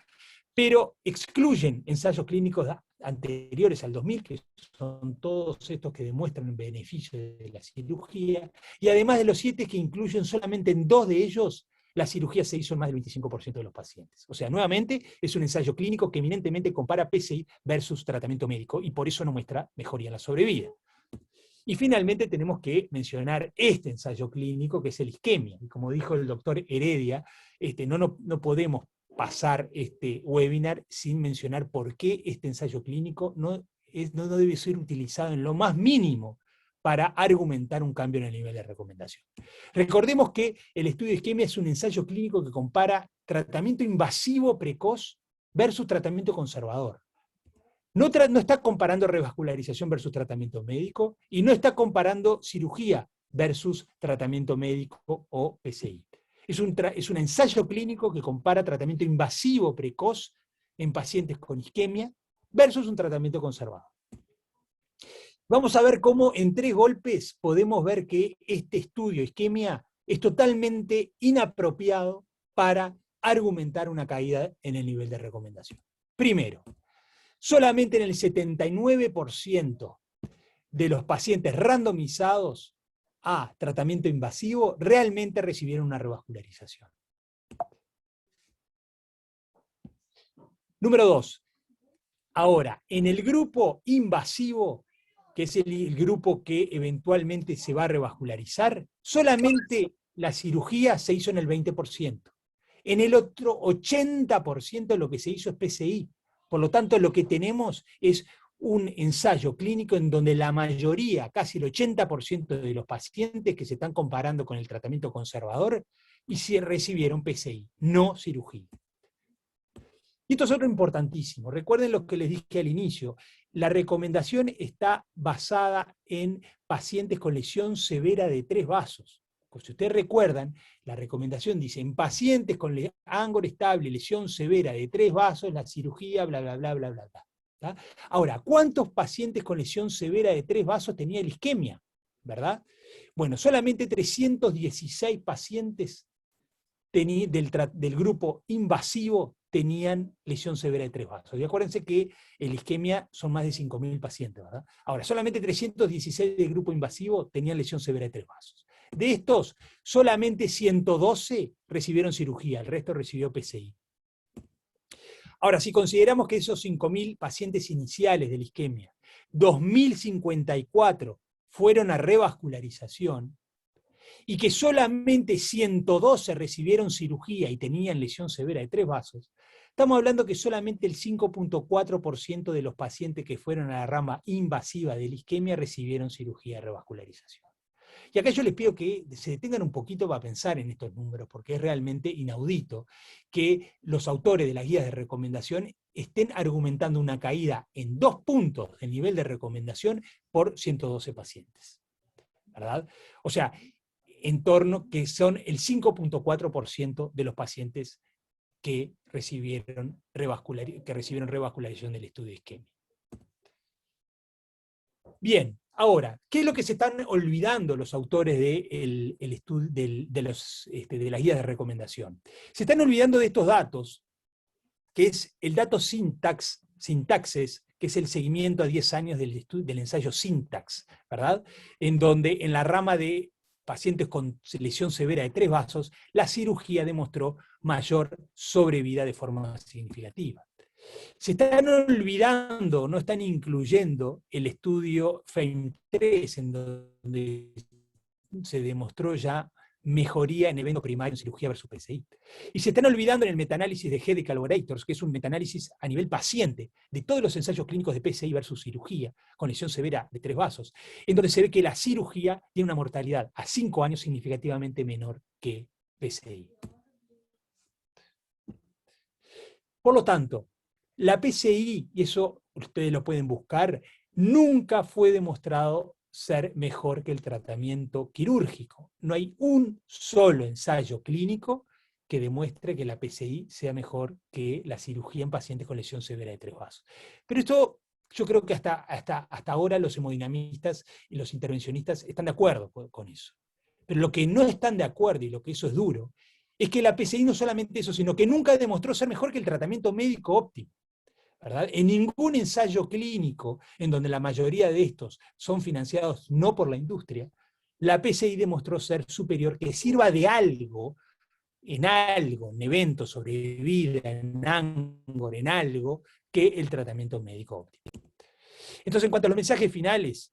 pero excluyen ensayos clínicos anteriores al 2000, que son todos estos que demuestran el beneficio de la cirugía, y además de los 7 que incluyen solamente en 2 de ellos, la cirugía se hizo en más del 25% de los pacientes. O sea, nuevamente, es un ensayo clínico que eminentemente compara PCI versus tratamiento médico, y por eso no muestra mejoría en la sobrevida. Y finalmente tenemos que mencionar este ensayo clínico, que es el isquemia. Y como dijo el doctor Heredia, no podemos pasar este webinar sin mencionar por qué este ensayo clínico no debe ser utilizado en lo más mínimo para argumentar un cambio en el nivel de recomendación. Recordemos que el estudio de isquemia es un ensayo clínico que compara tratamiento invasivo precoz versus tratamiento conservador. No está comparando revascularización versus tratamiento médico, y no está comparando cirugía versus tratamiento médico o PCI. Es un ensayo clínico que compara tratamiento invasivo precoz en pacientes con isquemia versus un tratamiento conservador. Vamos a ver cómo en 3 golpes podemos ver que este estudio isquemia es totalmente inapropiado para argumentar una caída en el nivel de recomendación. Primero, solamente en el 79% de los pacientes randomizados a tratamiento invasivo realmente recibieron una revascularización. Número 2. Ahora, en el grupo invasivo, que es el grupo que eventualmente se va a revascularizar, solamente la cirugía se hizo en el 20%. En el otro 80% lo que se hizo es PCI. Por lo tanto, lo que tenemos es un ensayo clínico en donde la mayoría, casi el 80% de los pacientes que se están comparando con el tratamiento conservador, y si recibieron PCI, no cirugía. Y esto es otro importantísimo. Recuerden lo que les dije al inicio. La recomendación está basada en pacientes con lesión severa de 3 vasos. Si ustedes recuerdan, la recomendación dice, en pacientes con ángulo estable, lesión severa de 3 vasos, la cirugía, bla, bla, bla, bla, bla, bla. ¿Tá? Ahora, ¿cuántos pacientes con lesión severa de 3 vasos tenía la isquemia? ¿Verdad? Bueno, solamente 316 pacientes del grupo invasivo tenían lesión severa de 3 vasos. Y acuérdense que el isquemia son más de 5.000 pacientes, ¿verdad? Ahora, solamente 316 del grupo invasivo tenían lesión severa de 3 vasos. De estos, solamente 112 recibieron cirugía, el resto recibió PCI. Ahora, si consideramos que esos 5.000 pacientes iniciales de la isquemia, 2.054 fueron a revascularización, y que solamente 112 recibieron cirugía y tenían lesión severa de 3 vasos, estamos hablando que solamente el 5.4% de los pacientes que fueron a la rama invasiva de la isquemia recibieron cirugía de revascularización. Y acá yo les pido que se detengan un poquito para pensar en estos números, porque es realmente inaudito que los autores de las guías de recomendación estén argumentando una caída en 2 puntos del nivel de recomendación por 112 pacientes, ¿verdad? O sea, en torno que son el 5.4% de los pacientes que recibieron revascularización del estudio de isquemia. Bien, ahora, ¿qué es lo que se están olvidando los autores de las guías de recomendación? Se están olvidando de estos datos, que es el dato Syntaxes, que es el seguimiento a 10 años del ensayo Syntax, ¿verdad? En donde en la rama de pacientes con lesión severa de 3 vasos, la cirugía demostró mayor sobrevida de forma significativa. Se están olvidando, no están incluyendo el estudio FAME3, en donde se demostró ya mejoría en evento primario en cirugía versus PCI. Y se están olvidando en el metaanálisis de Head Collaborators, que es un metaanálisis a nivel paciente de todos los ensayos clínicos de PCI versus cirugía con lesión severa de 3 vasos, en donde se ve que la cirugía tiene una mortalidad a 5 años significativamente menor que PCI. Por lo tanto, la PCI, y eso ustedes lo pueden buscar, nunca fue demostrado ser mejor que el tratamiento quirúrgico. No hay un solo ensayo clínico que demuestre que la PCI sea mejor que la cirugía en pacientes con lesión severa de 3 vasos. Pero esto, yo creo que hasta ahora los hemodinamistas y los intervencionistas están de acuerdo con eso. Pero lo que no están de acuerdo, y lo que eso es duro, es que la PCI no solamente eso, sino que nunca demostró ser mejor que el tratamiento médico óptimo, ¿verdad? En ningún ensayo clínico, en donde la mayoría de estos son financiados no por la industria, la PCI demostró ser superior, que sirva de algo, en eventos sobre vida, en ANGOR, en algo, que el tratamiento médico óptimo. Entonces, en cuanto a los mensajes finales,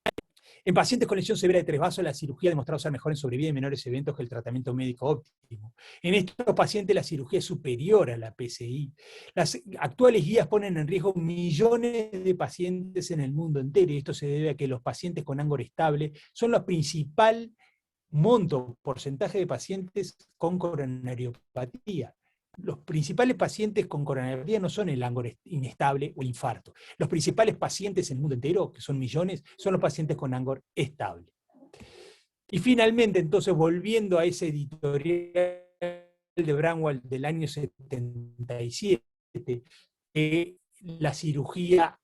en pacientes con lesión severa de 3 vasos, la cirugía ha demostrado ser mejor en sobrevida en menores eventos que el tratamiento médico óptimo. En estos pacientes la cirugía es superior a la PCI. Las actuales guías ponen en riesgo millones de pacientes en el mundo entero, y esto se debe a que los pacientes con ANGOR estable son la principal porcentaje de pacientes con coronariopatía. Los principales pacientes con coronariopatía no son el ANGOR inestable o infarto. Los principales pacientes en el mundo entero, que son millones, son los pacientes con ANGOR estable. Y finalmente, entonces, volviendo a ese editorial de Bramwell del año 77, la cirugía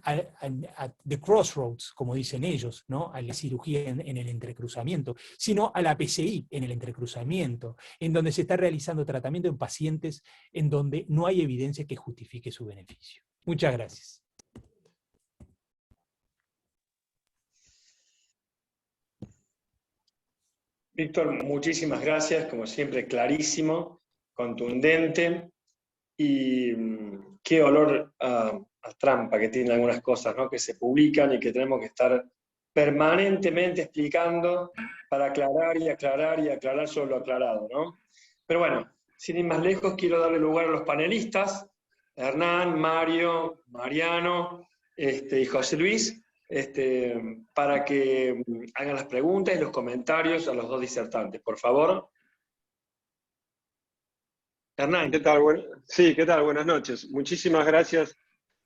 at the crossroads, como dicen ellos, ¿no? A la cirugía en el entrecruzamiento, sino a la PCI en el entrecruzamiento, en donde se está realizando tratamiento en pacientes en donde no hay evidencia que justifique su beneficio. Muchas gracias. Víctor, muchísimas gracias, como siempre, clarísimo, contundente, y qué olor a trampa que tienen algunas cosas, ¿no? Que se publican y que tenemos que estar permanentemente explicando para aclarar y aclarar y aclarar sobre lo aclarado, ¿no? Pero bueno, sin ir más lejos, quiero darle lugar a los panelistas, Hernán, Mario, Mariano y José Luis, para que hagan las preguntas y los comentarios a los dos disertantes, por favor. Hernán. ¿Qué tal? Sí, ¿qué tal? Buenas noches. Muchísimas gracias,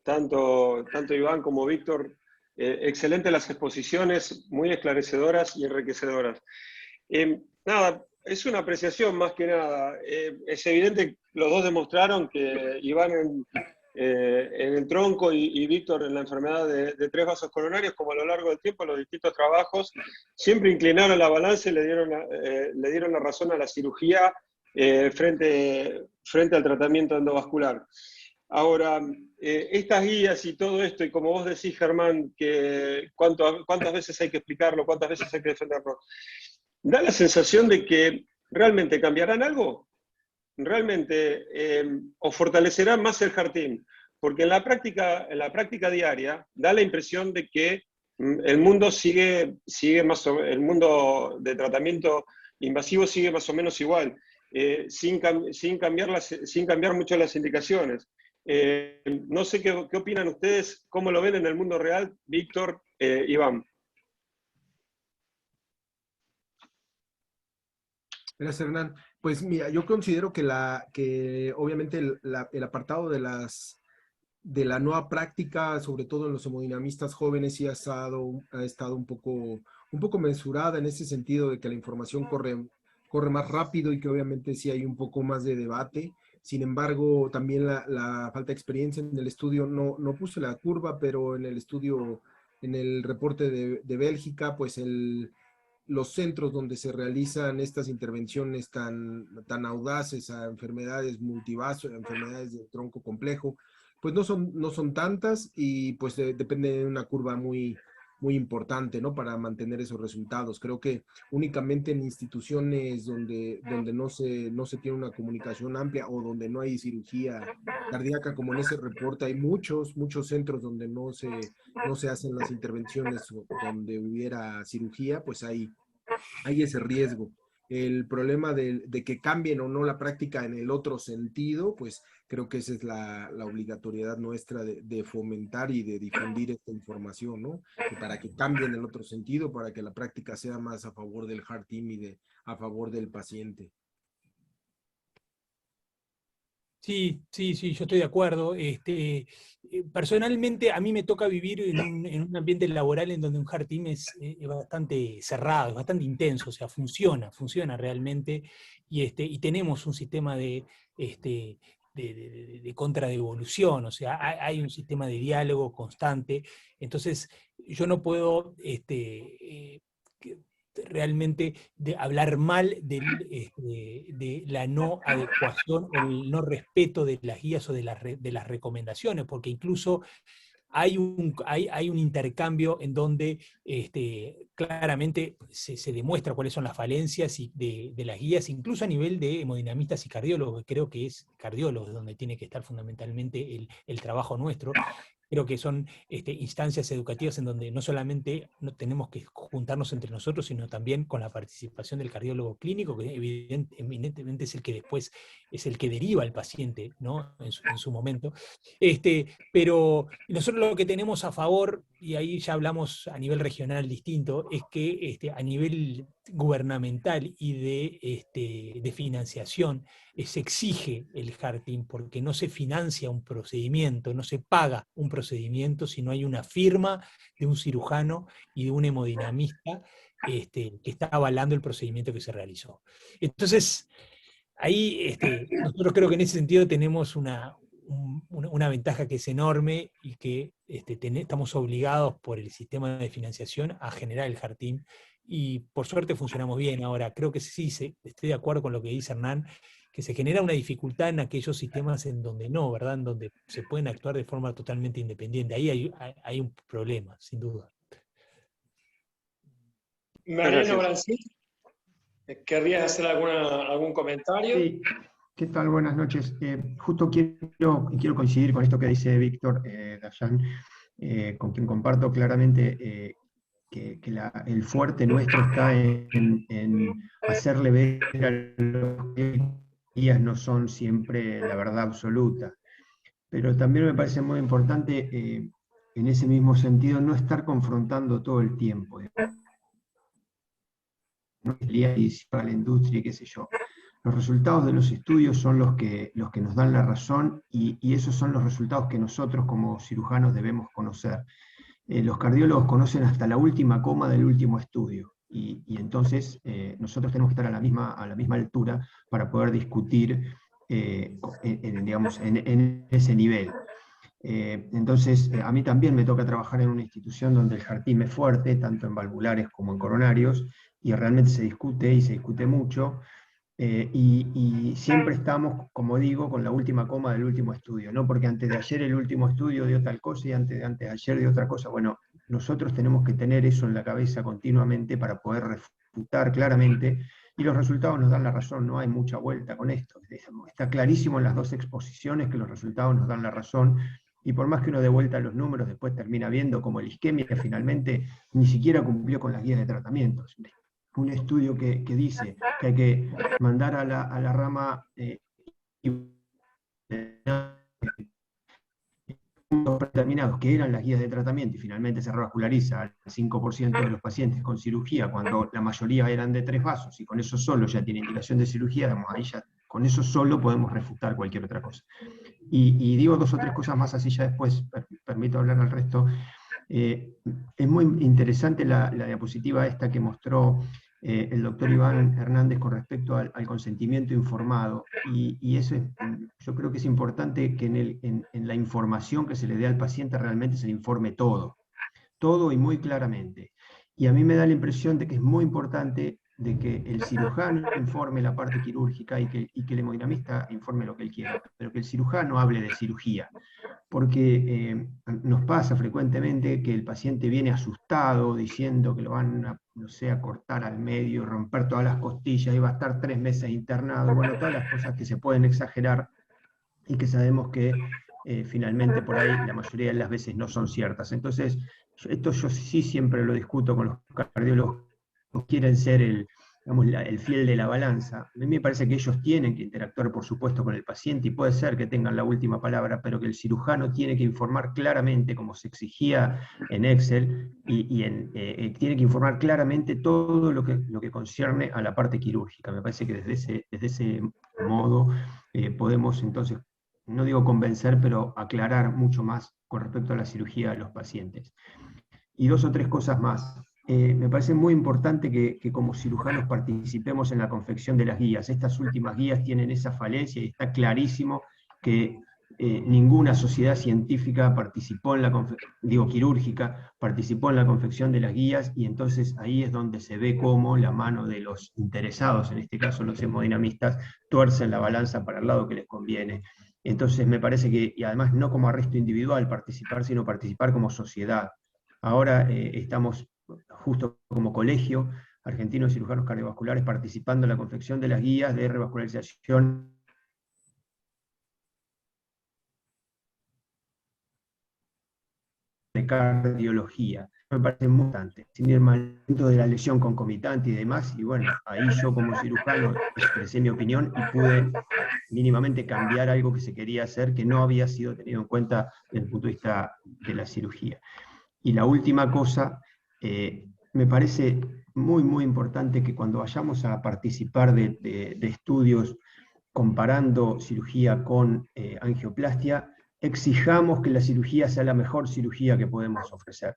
tanto Iván como Víctor. Excelentes las exposiciones, muy esclarecedoras y enriquecedoras. Nada, es una apreciación más que nada. Es evidente que los dos demostraron que Iván en el tronco y Víctor en la enfermedad de 3 vasos coronarios, como a lo largo del tiempo, en los distintos trabajos, siempre inclinaron la balanza y le dieron la razón a la cirugía frente al tratamiento endovascular. Ahora, estas guías y todo esto, y como vos decís, Germán, que cuántas veces hay que explicarlo, cuántas veces hay que defenderlo, da la sensación de que realmente cambiarán algo, realmente, o fortalecerán más el HEAR-TEAM, porque en la práctica diaria da la impresión de que el mundo sigue más o menos, el mundo de tratamiento invasivo sigue más o menos igual. Sin cambiar mucho las indicaciones. No sé qué opinan ustedes, cómo lo ven en el mundo real, Víctor, Iván. Gracias, Hernán. Pues mira, yo considero que obviamente el apartado de la nueva práctica, sobre todo en los hemodinamistas jóvenes, sí ha estado un poco mensurada en ese sentido de que la información corre más rápido y que obviamente sí hay un poco más de debate. Sin embargo, también la falta de experiencia en el estudio, no puse la curva, pero en el estudio, en el reporte de Bélgica, pues los centros donde se realizan estas intervenciones tan audaces a enfermedades multivasos, enfermedades de tronco complejo, pues no son tantas, y pues depende de una curva muy importante, ¿no? Para mantener esos resultados. Creo que únicamente en instituciones donde no se tiene una comunicación amplia o donde no hay cirugía cardíaca, como en ese reporte, hay muchos centros donde no se hacen las intervenciones donde hubiera cirugía, pues hay hay ese riesgo. El problema de que cambien o no la práctica en el otro sentido, pues creo que esa es la obligatoriedad nuestra de fomentar y de difundir esta información, ¿no? Que para que cambien en el otro sentido, para que la práctica sea más a favor del heart team y a favor del paciente. Sí, sí, sí, yo estoy de acuerdo. Personalmente, a mí me toca vivir en un ambiente laboral en donde un heart team es bastante cerrado, es bastante intenso, o sea, funciona realmente, y tenemos un sistema de contradevolución, o sea, hay un sistema de diálogo constante. Entonces, yo no puedo realmente de hablar mal de la no adecuación o el no respeto de las guías o de las recomendaciones, porque incluso hay un intercambio en donde claramente se demuestra cuáles son las falencias de las guías, incluso a nivel de hemodinamistas y cardiólogos. Creo que es cardiólogos donde tiene que estar fundamentalmente el trabajo nuestro. Creo que son instancias educativas en donde no solamente no tenemos que juntarnos entre nosotros, sino también con la participación del cardiólogo clínico, que evidentemente es el que después es el que deriva al paciente, ¿no? en su momento. Pero nosotros lo que tenemos a favor, y ahí ya hablamos a nivel regional distinto, es que a nivel gubernamental y de financiación se exige el heart team, porque no se financia un procedimiento, no se paga un procedimiento si no hay una firma de un cirujano y de un hemodinamista que está avalando el procedimiento que se realizó. Entonces, ahí nosotros creo que en ese sentido tenemos una ventaja que es enorme, y que estamos obligados por el sistema de financiación a generar el heart team, y por suerte funcionamos bien. Ahora, creo que sí, estoy de acuerdo con lo que dice Hernán, que se genera una dificultad en aquellos sistemas en donde no, ¿verdad? En donde se pueden actuar de forma totalmente independiente. Ahí hay un problema, sin duda. Mariano Gracias. Brasil, ¿querrías hacer algún comentario? Sí, ¿qué tal? Buenas noches. Justo quiero coincidir con esto que dice Víctor Dayan, con quien comparto claramente que el fuerte nuestro está en hacerle ver a los que las guías no son siempre la verdad absoluta. Pero también me parece muy importante, en ese mismo sentido, no estar confrontando todo el tiempo, ¿no? Para la industria, qué sé yo. Los resultados de los estudios son los que nos dan la razón, y esos son los resultados que nosotros como cirujanos debemos conocer. Los cardiólogos conocen hasta la última coma del último estudio, y entonces nosotros tenemos que estar a la misma altura para poder discutir digamos, en ese nivel. Entonces, a mí también me toca trabajar en una institución donde el heart team es fuerte, tanto en valvulares como en coronarios, y realmente se discute mucho. Y siempre estamos, como digo, con la última coma del último estudio, ¿no? Porque antes de ayer el último estudio dio tal cosa, y antes de ayer dio otra cosa. Bueno, nosotros tenemos que tener eso en la cabeza continuamente para poder refutar claramente, y los resultados nos dan la razón, no hay mucha vuelta con esto. Está clarísimo en las dos exposiciones que los resultados nos dan la razón, y por más que uno dé vuelta a los números, después termina viendo como el isquemia finalmente ni siquiera cumplió con las guías de tratamiento. Un estudio que dice que hay que mandar a la rama determinados, que eran las guías de tratamiento, y finalmente se revasculariza al 5% de los pacientes con cirugía, cuando la mayoría eran de 3 vasos, y con eso solo ya tiene indicación de cirugía. Digamos, ahí ya con eso solo podemos refutar cualquier otra cosa. Y digo 2 o 3 cosas más, así ya después permito hablar al resto. Es muy interesante la diapositiva esta que mostró el doctor Iván Hernández con respecto al consentimiento informado, y eso yo creo que es importante que en la información que se le dé al paciente realmente se le informe todo y muy claramente. Y a mí me da la impresión de que es muy importante de que el cirujano informe la parte quirúrgica, y que el hemodinamista informe lo que él quiera, pero que el cirujano hable de cirugía. Porque nos pasa frecuentemente que el paciente viene asustado diciendo que lo van a, no sé, a cortar al medio, romper todas las costillas, y va a estar 3 meses internado. Bueno, todas las cosas que se pueden exagerar y que sabemos que finalmente por ahí la mayoría de las veces no son ciertas. Entonces, esto yo sí siempre lo discuto con los cardiólogos quieren ser digamos, el fiel de la balanza. A mí me parece que ellos tienen que interactuar, por supuesto, con el paciente, y puede ser que tengan la última palabra, pero que el cirujano tiene que informar claramente, como se exigía en Excel, tiene que informar claramente todo lo que concierne a la parte quirúrgica. Me parece que desde ese modo podemos entonces, no digo convencer, pero aclarar mucho más con respecto a la cirugía de los pacientes. Y 2 o 3 cosas más. Me parece muy importante que como cirujanos participemos en la confección de las guías. Estas últimas guías tienen esa falencia y está clarísimo que ninguna sociedad científica participó en quirúrgica, participó en la confección de las guías, y entonces ahí es donde se ve cómo la mano de los interesados, en este caso los hemodinamistas, tuercen la balanza para el lado que les conviene. Entonces me parece que, y además no como arresto individual participar, sino participar como sociedad. Ahora estamos justo como colegio argentino de cirujanos cardiovasculares participando en la confección de las guías de revascularización de cardiología. Me parece muy importante, sin ir más dentro de la lesión concomitante y demás, y bueno, ahí yo como cirujano expresé mi opinión y pude mínimamente cambiar algo que se quería hacer que no había sido tenido en cuenta desde el punto de vista de la cirugía. Y la última cosa, me parece muy, muy importante que cuando vayamos a participar de estudios comparando cirugía con angioplastia, exijamos que la cirugía sea la mejor cirugía que podemos ofrecer.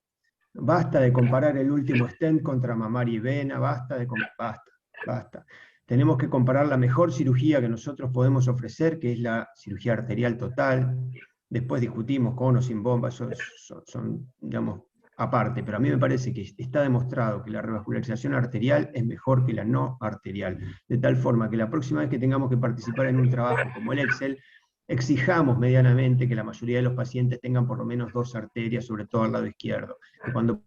Basta de comparar el último stent contra mamaria y vena, basta. Tenemos que comparar la mejor cirugía que nosotros podemos ofrecer, que es la cirugía arterial total. Después discutimos con o sin bomba, eso son, digamos, aparte, pero a mí me parece que está demostrado que la revascularización arterial es mejor que la no arterial, de tal forma que la próxima vez que tengamos que participar en un trabajo como el Excel, exijamos medianamente que la mayoría de los pacientes tengan por lo menos 2 arterias, sobre todo al lado izquierdo. Y cuando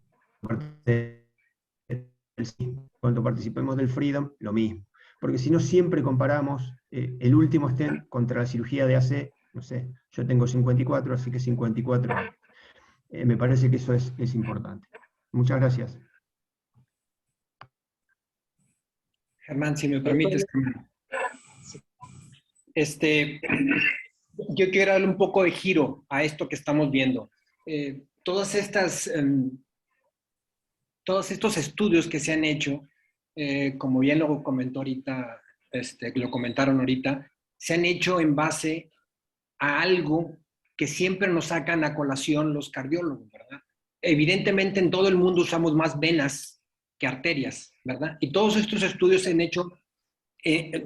participemos del Freedom, lo mismo. Porque si no, siempre comparamos el último stent contra la cirugía de hace, no sé, yo tengo 54, así que 54. Me parece que eso es importante. Muchas gracias. Germán, si me permites, yo quiero darle un poco de giro a esto que estamos viendo. Todos estos estudios que se han hecho, como bien lo comentó ahorita, lo comentaron ahorita, se han hecho en base a algo que siempre nos sacan a colación los cardiólogos, ¿verdad? Evidentemente en todo el mundo usamos más venas que arterias, ¿verdad? Y todos estos estudios se han hecho,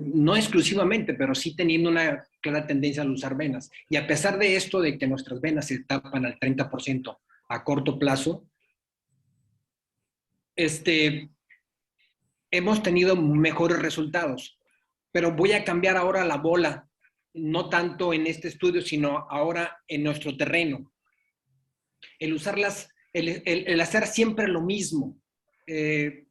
no exclusivamente, pero sí teniendo una clara tendencia al usar venas. Y a pesar de esto, de que nuestras venas se tapan al 30% a corto plazo, hemos tenido mejores resultados. Pero voy a cambiar ahora la bola, no tanto en este estudio, sino ahora en nuestro terreno. El usarlas, el hacer siempre lo mismo. ¿Qué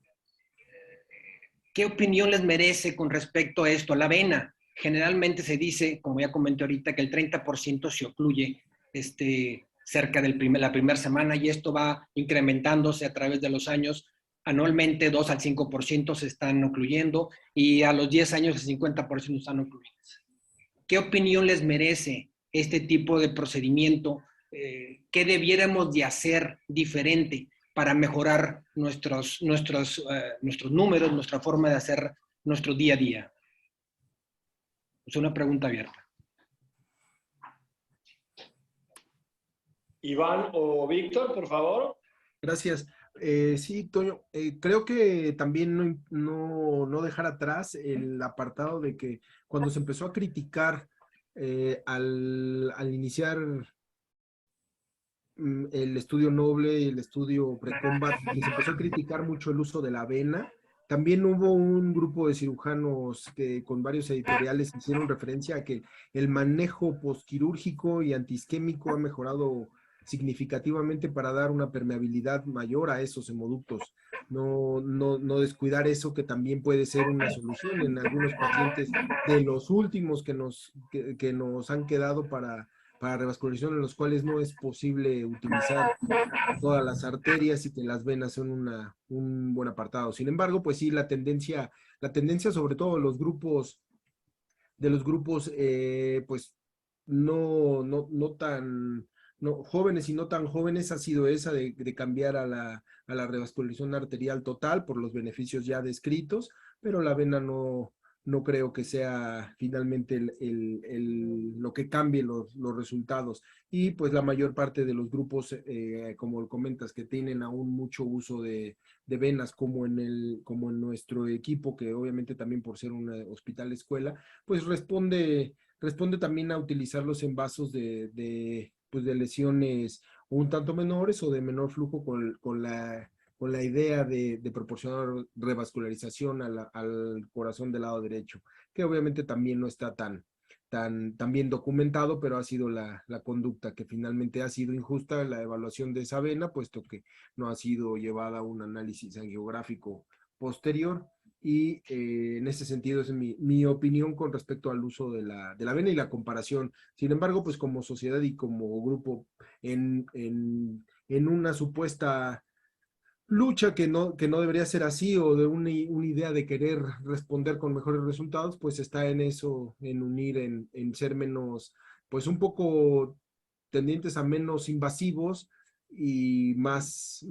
opinión les merece con respecto a esto? La vena, generalmente se dice, como ya comenté ahorita, que el 30% se ocluye cerca de la primera semana, y esto va incrementándose a través de los años. Anualmente 2 al 5% se están ocluyendo, y a los 10 años el 50% están ocluyendo. ¿Qué opinión les merece este tipo de procedimiento? ¿Qué debiéramos de hacer diferente para mejorar nuestros números, nuestra forma de hacer nuestro día a día? Es una pregunta abierta. Iván o Víctor, por favor. Gracias. Sí, Toño, creo que también no dejar atrás el apartado de que cuando se empezó a criticar al iniciar el estudio Noble y el estudio Precombat, y se empezó a criticar mucho el uso de la vena, también hubo un grupo de cirujanos que con varios editoriales hicieron referencia a que el manejo postquirúrgico y antiisquémico ha mejorado significativamente para dar una permeabilidad mayor a esos hemoductos. No descuidar eso, que también puede ser una solución en algunos pacientes de los últimos que nos han quedado para para revascularización en los cuales no es posible utilizar todas las arterias y que las venas son un buen apartado. Sin embargo, pues sí, la tendencia sobre todo de los grupos, pues no tan jóvenes y no tan jóvenes, ha sido esa de cambiar a la revascularización arterial total por los beneficios ya descritos, pero la vena no creo que sea finalmente lo que cambie los resultados. Y pues la mayor parte de los grupos, como comentas, que tienen aún mucho uso de venas, como en nuestro equipo, que obviamente también por ser un hospital escuela, pues responde también a utilizarlos en vasos de lesiones un tanto menores o de menor flujo con la idea de proporcionar revascularización al corazón del lado derecho, que obviamente también no está tan bien documentado, pero ha sido la conducta que finalmente ha sido injusta, la evaluación de esa vena, puesto que no ha sido llevada a un análisis angiográfico posterior. Y en ese sentido es mi opinión con respecto al uso de la vena y la comparación. Sin embargo, pues como sociedad y como grupo, en una supuesta lucha que no debería ser así, o de una idea de querer responder con mejores resultados, pues está en eso, en unir, en ser menos, pues un poco tendientes a menos invasivos y más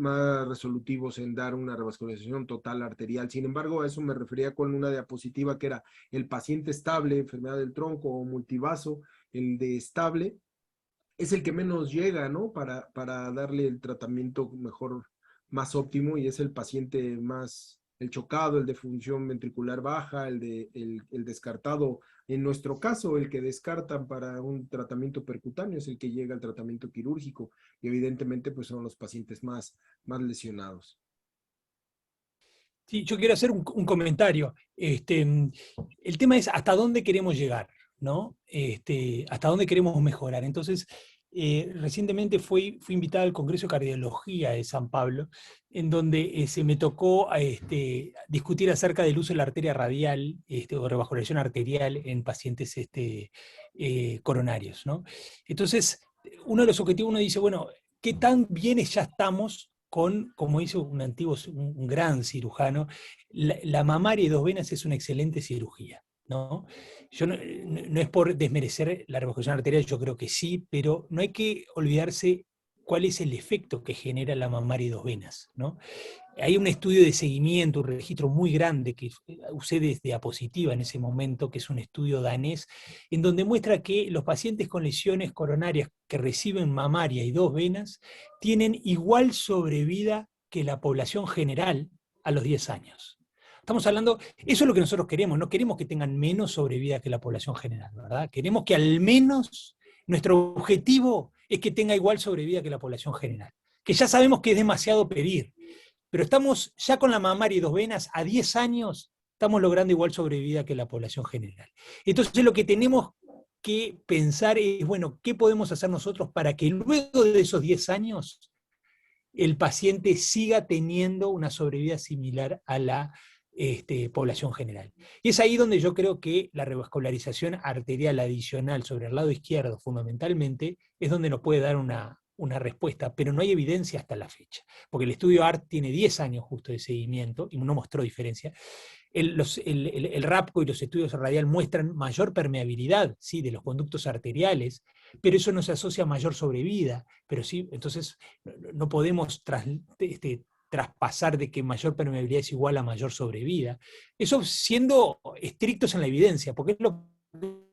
resolutivos en dar una revascularización total arterial. Sin embargo, a eso me refería con una diapositiva que era el paciente estable, enfermedad del tronco o multivaso. El de estable es el que menos llega, ¿no? Para darle el tratamiento mejor, más óptimo, y es el paciente más, el chocado, el de función ventricular baja, el descartado. En nuestro caso, el que descartan para un tratamiento percutáneo es el que llega al tratamiento quirúrgico, y evidentemente pues son los pacientes más lesionados. Sí, yo quiero hacer un comentario. El tema es hasta dónde queremos llegar, ¿no? Hasta dónde queremos mejorar. Entonces, recientemente fui invitada al Congreso de Cardiología de San Pablo, en donde se me tocó discutir acerca del uso de la arteria radial o revascularización arterial en pacientes coronarios, ¿no? Entonces, uno de los objetivos, uno dice, bueno, ¿qué tan bien ya estamos con, como hizo un gran cirujano, la mamaria y 2 venas es una excelente cirugía, ¿no? Yo no es por desmerecer la revascularización arterial, yo creo que sí, pero no hay que olvidarse cuál es el efecto que genera la mamaria y 2 venas, ¿no? Hay un estudio de seguimiento, un registro muy grande que usé desde diapositiva en ese momento, que es un estudio danés, en donde muestra que los pacientes con lesiones coronarias que reciben mamaria y 2 venas tienen igual sobrevida que la población general a los 10 años. Estamos hablando, eso es lo que nosotros queremos, no queremos que tengan menos sobrevida que la población general, ¿verdad? Queremos que al menos, nuestro objetivo es que tenga igual sobrevida que la población general, que ya sabemos que es demasiado pedir, pero estamos ya con la mamaria y 2 venas a 10 años, estamos logrando igual sobrevida que la población general. Entonces lo que tenemos que pensar es, bueno, ¿qué podemos hacer nosotros para que luego de esos 10 años el paciente siga teniendo una sobrevida similar a la población general? Y es ahí donde yo creo que la revascularización arterial adicional sobre el lado izquierdo, fundamentalmente, es donde nos puede dar una respuesta, pero no hay evidencia hasta la fecha, porque el estudio ART tiene 10 años justo de seguimiento y no mostró diferencia. El RAPCO y los estudios radial muestran mayor permeabilidad, ¿sí?, de los conductos arteriales, pero eso no se asocia a mayor sobrevida. Pero sí, entonces no podemos traspasar de que mayor permeabilidad es igual a mayor sobrevida. Eso siendo estrictos en la evidencia, porque es lo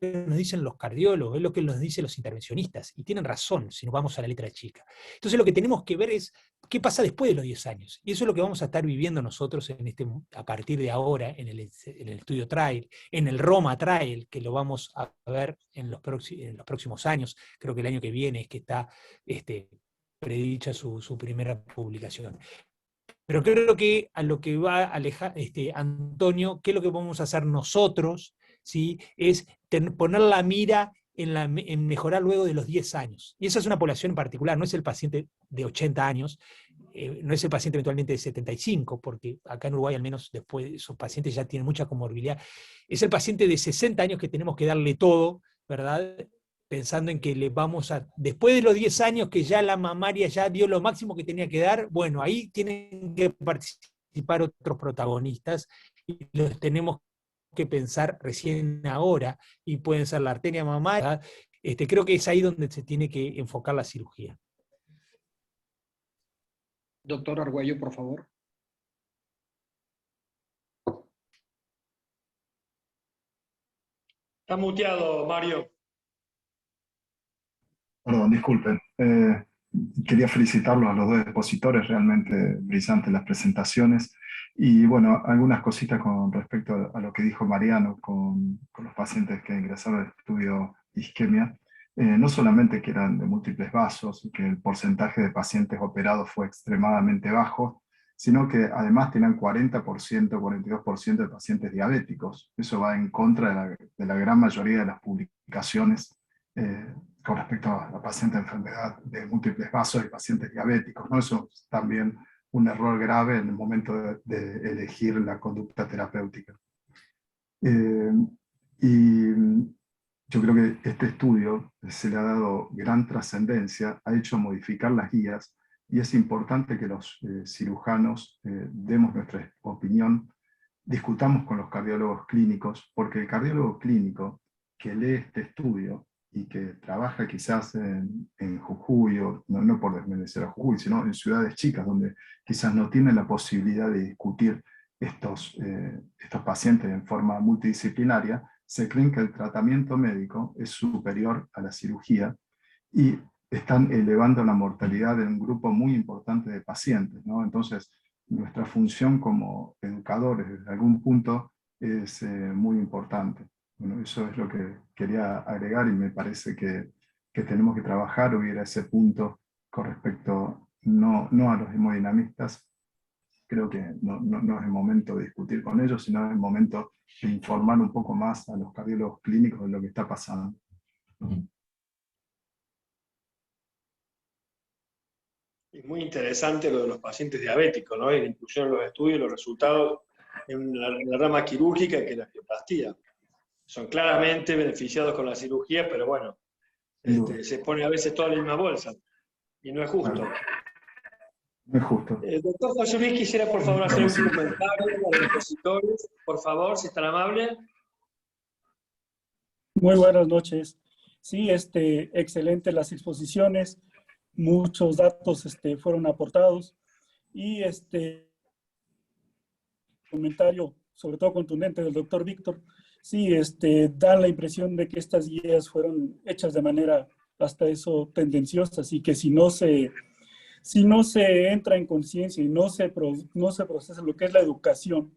que nos dicen los cardiólogos, es lo que nos dicen los intervencionistas, y tienen razón si nos vamos a la letra chica. Entonces lo que tenemos que ver es qué pasa después de los 10 años, y eso es lo que vamos a estar viviendo nosotros a partir de ahora en el estudio trial, en el Roma trial, que lo vamos a ver en los próximos años. Creo que el año que viene es que está predicha su primera publicación. Pero creo que a lo que va Antonio, ¿qué es lo que vamos a hacer nosotros? ¿Sí? Es poner la mira en mejorar luego de los 10 años. Y esa es una población en particular, no es el paciente de 80 años, no es el paciente eventualmente de 75, porque acá en Uruguay al menos después esos pacientes ya tienen mucha comorbilidad. Es el paciente de 60 años que tenemos que darle todo, ¿verdad? pensando en que le vamos a, después de los 10 años que ya la mamaria ya dio lo máximo que tenía que dar, bueno, ahí tienen que participar otros protagonistas y los tenemos que pensar recién ahora, y pueden ser la arteria mamaria. Creo que es ahí donde se tiene que enfocar la cirugía. Doctor Argüello, por favor. Está muteado, Mario. Perdón, disculpen. Quería felicitarlos a los dos expositores, realmente brillantes las presentaciones. Y bueno, algunas cositas con respecto a lo que dijo Mariano con los pacientes que ingresaron al estudio de isquemia. No solamente que eran de múltiples vasos y que el porcentaje de pacientes operados fue extremadamente bajo, sino que además tenían 40%, 42% de pacientes diabéticos. Eso va en contra de la gran mayoría de las publicaciones con respecto a pacientes de enfermedad de múltiples vasos y pacientes diabéticos, ¿no? Eso es también un error grave en el momento de elegir la conducta terapéutica. Y yo creo que este estudio se le ha dado gran trascendencia, ha hecho modificar las guías, y es importante que los cirujanos demos nuestra opinión, discutamos con los cardiólogos clínicos, porque el cardiólogo clínico que lee este estudio y que trabaja quizás en Jujuy, o no por desmerecer a Jujuy, sino en ciudades chicas donde quizás no tienen la posibilidad de discutir estos pacientes en forma multidisciplinaria, se creen que el tratamiento médico es superior a la cirugía y están elevando la mortalidad de un grupo muy importante de pacientes, ¿no? Entonces, nuestra función como educadores desde algún punto es muy importante. Bueno, eso es lo que quería agregar, y me parece que tenemos que trabajar o ir a ese punto con respecto no a los hemodinamistas. Creo que no es el momento de discutir con ellos, sino es el momento de informar un poco más a los cardiólogos clínicos de lo que está pasando. Es muy interesante lo de los pacientes diabéticos, ¿no? Y la inclusión en los estudios, los resultados en la rama quirúrgica, que es la angioplastía. Son claramente beneficiados con la cirugía, pero bueno, se pone a veces toda la misma bolsa, y no es justo. Claro. No es justo. Doctor José Luis, quisiera por favor hacer un comentario a los expositores, por favor, si es tan amable. Muy buenas noches. Sí, excelente las exposiciones, muchos datos fueron aportados, y comentario sobre todo contundente del doctor Víctor. Sí, dan la impresión de que estas guías fueron hechas de manera hasta eso tendenciosa, así que si no se entra en conciencia y no se procesa lo que es la educación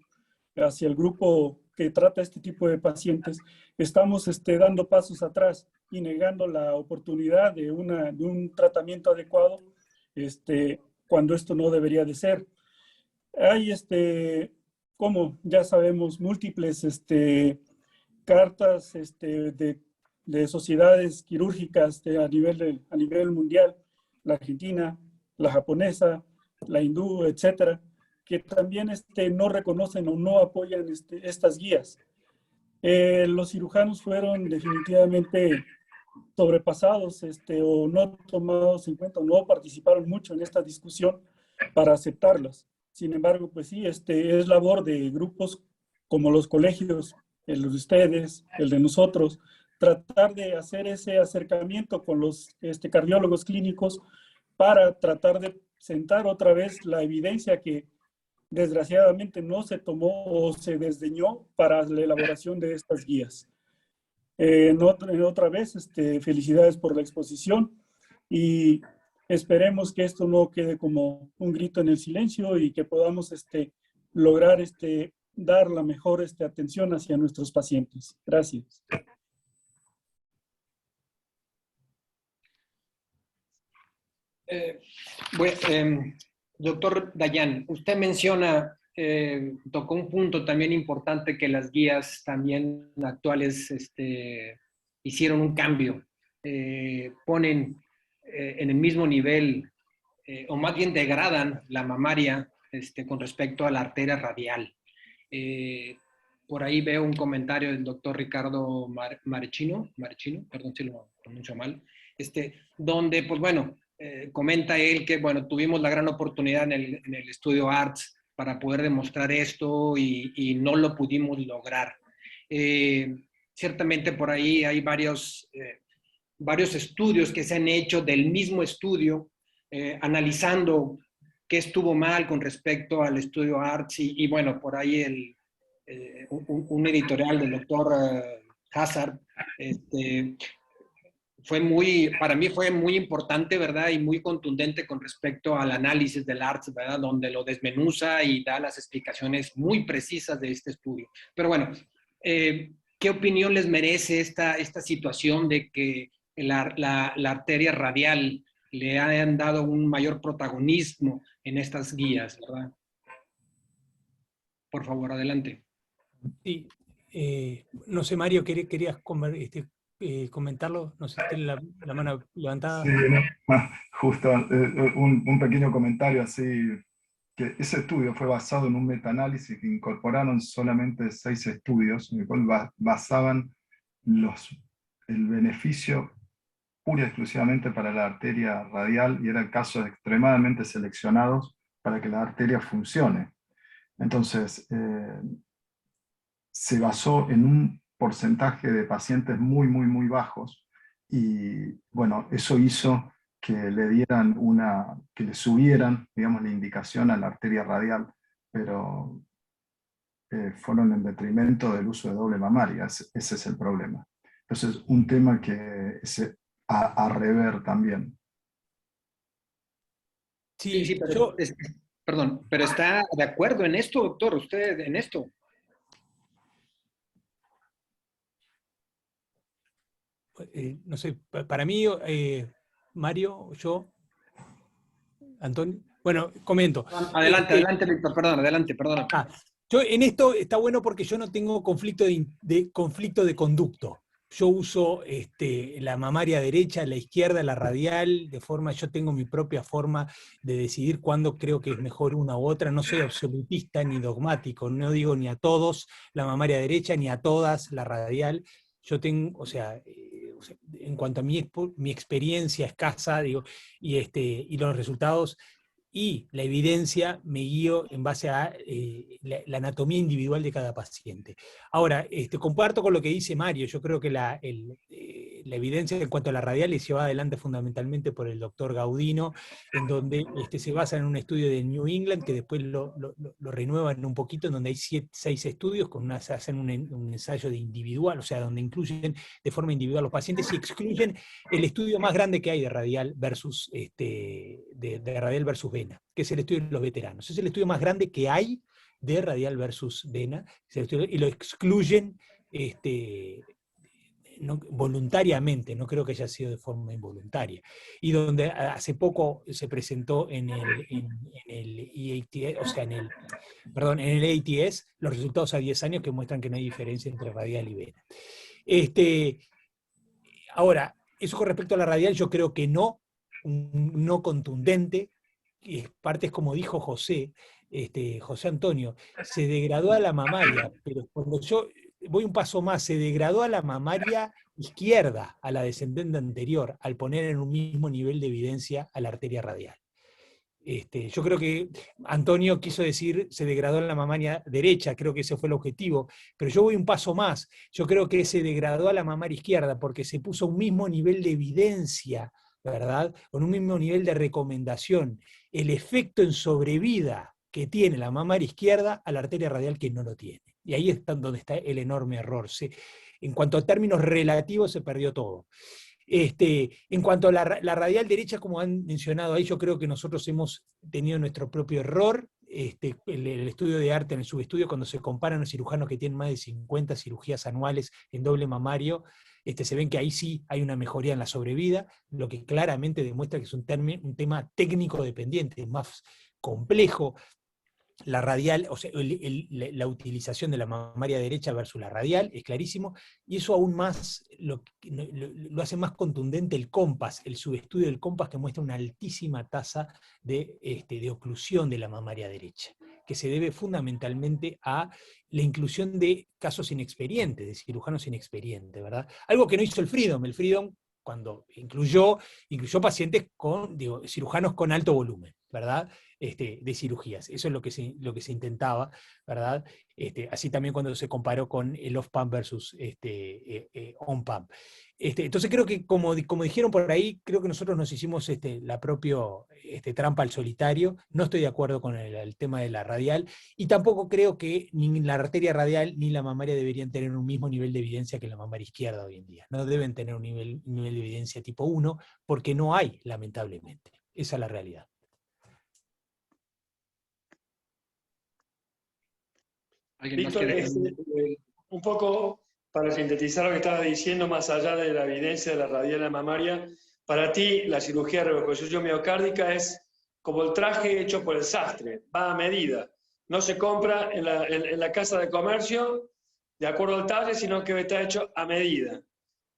hacia el grupo que trata este tipo de pacientes, estamos dando pasos atrás y negando la oportunidad de un tratamiento adecuado cuando esto no debería de ser. Hay, como ya sabemos, múltiples cartas de sociedades quirúrgicas a nivel mundial, la argentina, la japonesa, la hindú, etcétera, que también no reconocen o no apoyan estas guías. Los cirujanos fueron definitivamente sobrepasados o no tomados en cuenta, o no participaron mucho en esta discusión para aceptarlas. Sin embargo, pues sí, es labor de grupos como los colegios, el de ustedes, el de nosotros, tratar de hacer ese acercamiento con los cardiólogos clínicos para tratar de sentar otra vez la evidencia que desgraciadamente no se tomó o se desdeñó para la elaboración de estas guías. Otra vez, felicidades por la exposición, y esperemos que esto no quede como un grito en el silencio y que podamos lograr dar la mejor atención hacia nuestros pacientes. Gracias. Doctor Dayan, usted menciona, tocó un punto también importante, que las guías también actuales hicieron un cambio, ponen en el mismo nivel, o más bien degradan la mamaria con respecto a la arteria radial. por ahí veo un comentario del doctor Ricardo Marchino, perdón si lo pronuncio mal, donde, pues bueno, comenta él que, bueno, tuvimos la gran oportunidad en el estudio ARTS para poder demostrar esto y no lo pudimos lograr. Ciertamente por ahí hay varios estudios que se han hecho del mismo estudio, analizando qué estuvo mal con respecto al estudio ARTS y bueno, por ahí un editorial del doctor Hazard, para mí fue muy importante, ¿verdad? Y muy contundente con respecto al análisis del ARTS, ¿verdad? Donde lo desmenuza y da las explicaciones muy precisas de este estudio. Pero bueno, ¿qué opinión les merece esta situación de que la arteria radial le hayan dado un mayor protagonismo en estas guías, ¿verdad? Por favor, adelante. Sí, no sé, Mario, ¿querías comentarlo? No sé, tiene la mano levantada. Sí, no, justo un pequeño comentario así, que ese estudio fue basado en un metaanálisis que incorporaron solamente 6 estudios, en el cual basaban el beneficio pura y exclusivamente para la arteria radial, y eran casos extremadamente seleccionados para que la arteria funcione. Entonces, se basó en un porcentaje de pacientes muy, muy, muy bajos, y bueno, eso hizo que que le subieran, digamos, la indicación a la arteria radial, pero fueron en detrimento del uso de doble mamaria. Ese es el problema. Entonces, un tema que a rever también. Sí, pero, perdón, pero ¿está de acuerdo en esto, doctor? ¿Usted en esto? No sé, para mí, Mario, yo, Antonio, bueno, comento. Adelante, Víctor, perdón, adelante, perdón. Yo en esto está bueno porque yo no tengo conflicto de conducto. Yo uso la mamaria derecha, la izquierda, la radial, yo tengo mi propia forma de decidir cuándo creo que es mejor una u otra. No soy absolutista ni dogmático, no digo ni a todos la mamaria derecha, ni a todas la radial. Yo tengo, en cuanto a mi experiencia escasa, digo, y los resultados y la evidencia, me guío en base a la anatomía individual de cada paciente. Ahora, comparto con lo que dice Mario. Yo creo que la evidencia en cuanto a la radial es llevada adelante fundamentalmente por el doctor Gaudino, en donde se basa en un estudio de New England, que después lo renuevan un poquito, en donde hay 6 estudios, hacen un ensayo de individual, o sea, donde incluyen de forma individual los pacientes y excluyen el estudio más grande que hay de radial versus, de radial versus vena, que es el estudio de los veteranos. Es el estudio más grande que hay de radial versus vena, y lo excluyen voluntariamente, no creo que haya sido de forma involuntaria. Y donde hace poco se presentó en el EATS, o sea, en el ATS, los resultados a 10 años que muestran que no hay diferencia entre radial y vena. Ahora, eso con respecto a la radial, yo creo que no contundente, y parte es como dijo José Antonio, se degradó a la mamaria, pero cuando yo voy un paso más, se degradó a la mamaria izquierda, a la descendente anterior, al poner en un mismo nivel de evidencia a la arteria radial. Yo creo que Antonio quiso decir se degradó en la mamaria derecha, creo que ese fue el objetivo, pero yo voy un paso más, yo creo que se degradó a la mamaria izquierda porque se puso un mismo nivel de evidencia, ¿verdad? Con un mismo nivel de recomendación, el efecto en sobrevida que tiene la mamaria izquierda a la arteria radial que no lo tiene. Y ahí es donde está el enorme error. En cuanto a términos relativos se perdió todo. En cuanto a la radial derecha, como han mencionado ahí, yo creo que nosotros hemos tenido nuestro propio error. El estudio de arte, en el subestudio, cuando se comparan los cirujanos que tienen más de 50 cirugías anuales en doble mamario, se ven que ahí sí hay una mejoría en la sobrevida, lo que claramente demuestra que es un tema técnico dependiente, es más complejo. La radial, o sea, la utilización de la mamaria derecha versus la radial, es clarísimo, y eso aún más lo hace más contundente el COMPAS, el subestudio del COMPAS, que muestra una altísima tasa de oclusión de la mamaria derecha, que se debe fundamentalmente a la inclusión de casos inexperientes, de cirujanos inexperientes, ¿verdad? Algo que no hizo el Freedom. El Freedom, cuando incluyó pacientes con, cirujanos con alto volumen, ¿verdad? De cirugías. Eso es lo que se intentaba, ¿verdad? Así también cuando se comparó con el off-pump versus on-pump. Entonces creo que, como dijeron por ahí, creo que nosotros nos hicimos la propia trampa al solitario. No estoy de acuerdo con el tema de la radial, y tampoco creo que ni la arteria radial ni la mamaria deberían tener un mismo nivel de evidencia que la mamaria izquierda hoy en día. No deben tener un nivel de evidencia tipo 1, porque no hay, lamentablemente. Esa es la realidad. Víctor, un poco para sintetizar lo que estabas diciendo, más allá de la evidencia de la radial mamaria, para ti la cirugía de reconstrucción miocárdica es como el traje hecho por el sastre, va a medida. No se compra en la casa de comercio de acuerdo al talle, sino que está hecho a medida.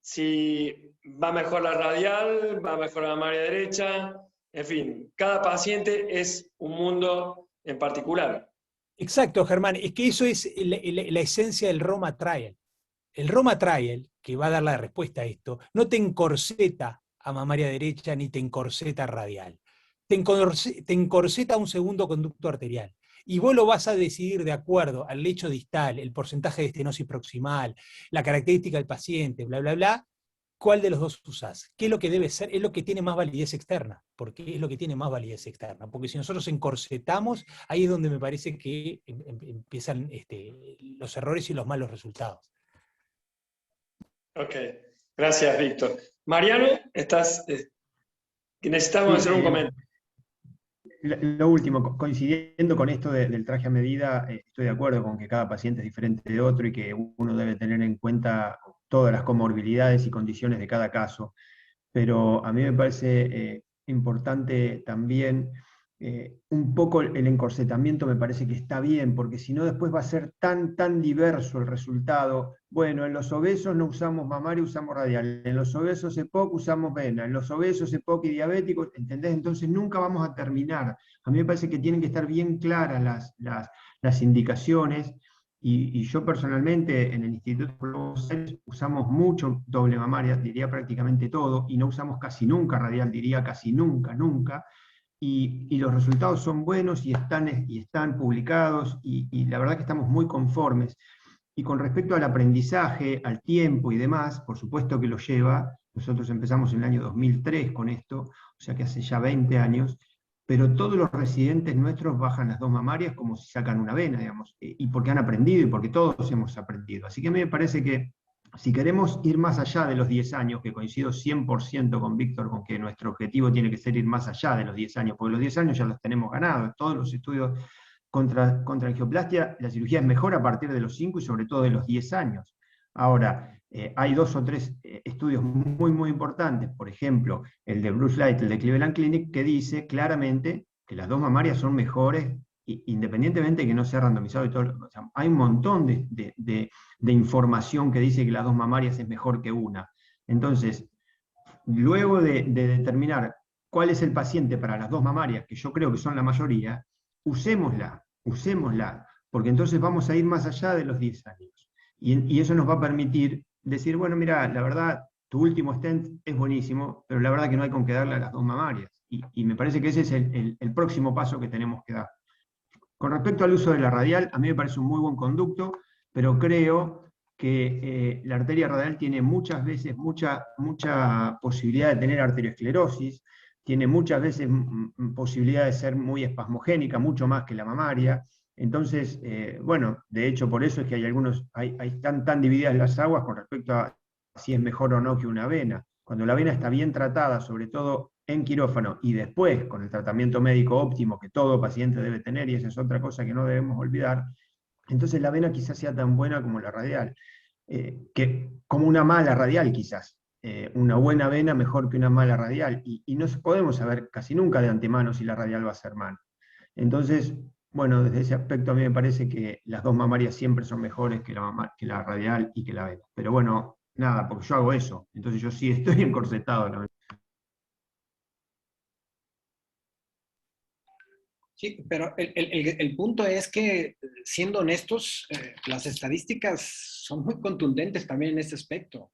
Si va mejor la radial, va mejor la mamaria derecha, en fin, cada paciente es un mundo en particular. Exacto, Germán, es que eso es la esencia del Roma Trial. El Roma Trial, que va a dar la respuesta a esto, no te encorseta a mamaria derecha ni te encorseta radial. Te encorseta a un segundo conducto arterial. Y vos lo vas a decidir de acuerdo al lecho distal, el porcentaje de estenosis proximal, la característica del paciente, bla, bla, bla. ¿Cuál de los dos usás? ¿Qué es lo que debe ser? Es lo que tiene más validez externa. Porque es lo que tiene más validez externa. Porque si nosotros encorsetamos, ahí es donde me parece que empiezan los errores y los malos resultados. Ok, gracias, Víctor. Mariano, necesitamos hacer un comentario. Lo último, coincidiendo con esto del traje a medida, estoy de acuerdo con que cada paciente es diferente de otro y que uno debe tener en cuenta todas las comorbilidades y condiciones de cada caso. Pero a mí me parece importante también un poco el encorsetamiento. Me parece que está bien, porque si no después va a ser tan diverso el resultado. Bueno, en los obesos no usamos mamaria, usamos radial. En los obesos EPOC usamos vena. En los obesos EPOC y diabéticos, ¿entendés? Entonces nunca vamos a terminar. A mí me parece que tienen que estar bien claras las indicaciones. Y yo personalmente en el Instituto de Buenos Aires usamos mucho doble mamaria, diría prácticamente todo, y no usamos casi nunca radial, diría casi nunca. Y los resultados son buenos y están publicados, y la verdad que estamos muy conformes. Y con respecto al aprendizaje, al tiempo y demás, por supuesto que lo lleva. Nosotros empezamos en el año 2003 con esto, o sea que hace ya 20 años, pero todos los residentes nuestros bajan las dos mamarias como si sacan una vena, digamos, y porque han aprendido y porque todos hemos aprendido. Así que a mí me parece que si queremos ir más allá de los 10 años, que coincido 100% con Víctor, con que nuestro objetivo tiene que ser ir más allá de los 10 años, porque los 10 años ya los tenemos ganados. Todos los estudios contra angioplastia, la cirugía es mejor a partir de los 5 y sobre todo de los 10 años. Ahora, hay 2 o 3 estudios muy importantes, por ejemplo, el de Bruce Light, el de Cleveland Clinic, que dice claramente que las dos mamarias son mejores, independientemente de que no sea randomizado y todo. O sea, hay un montón de información que dice que las dos mamarias es mejor que una. Entonces, luego de determinar cuál es el paciente para las dos mamarias, que yo creo que son la mayoría, usémosla, porque entonces vamos a ir más allá de los 10 años. Y eso nos va a permitir decir, bueno, mira, la verdad, tu último stent es buenísimo, pero la verdad que no hay con qué darle a las dos mamarias. Y me parece que ese es el próximo paso que tenemos que dar. Con respecto al uso de la radial, a mí me parece un muy buen conducto, pero creo que la arteria radial tiene muchas veces mucha posibilidad de tener arteriosclerosis, tiene muchas veces posibilidad de ser muy espasmogénica, mucho más que la mamaria. Entonces, bueno, de hecho por eso es que están tan divididas las aguas con respecto a si es mejor o no que una vena. Cuando la vena está bien tratada, sobre todo en quirófano, y después con el tratamiento médico óptimo que todo paciente debe tener, y esa es otra cosa que no debemos olvidar, entonces la vena quizás sea tan buena como la radial, como una mala radial quizás. Una buena vena mejor que una mala radial, y no podemos saber casi nunca de antemano si la radial va a ser mala. Entonces, bueno, desde ese aspecto a mí me parece que las dos mamarias siempre son mejores que la radial y que la vena. Pero bueno, nada, porque yo hago eso, entonces yo sí estoy encorsetado. Sí, pero el punto es que, siendo honestos, las estadísticas son muy contundentes también en este aspecto.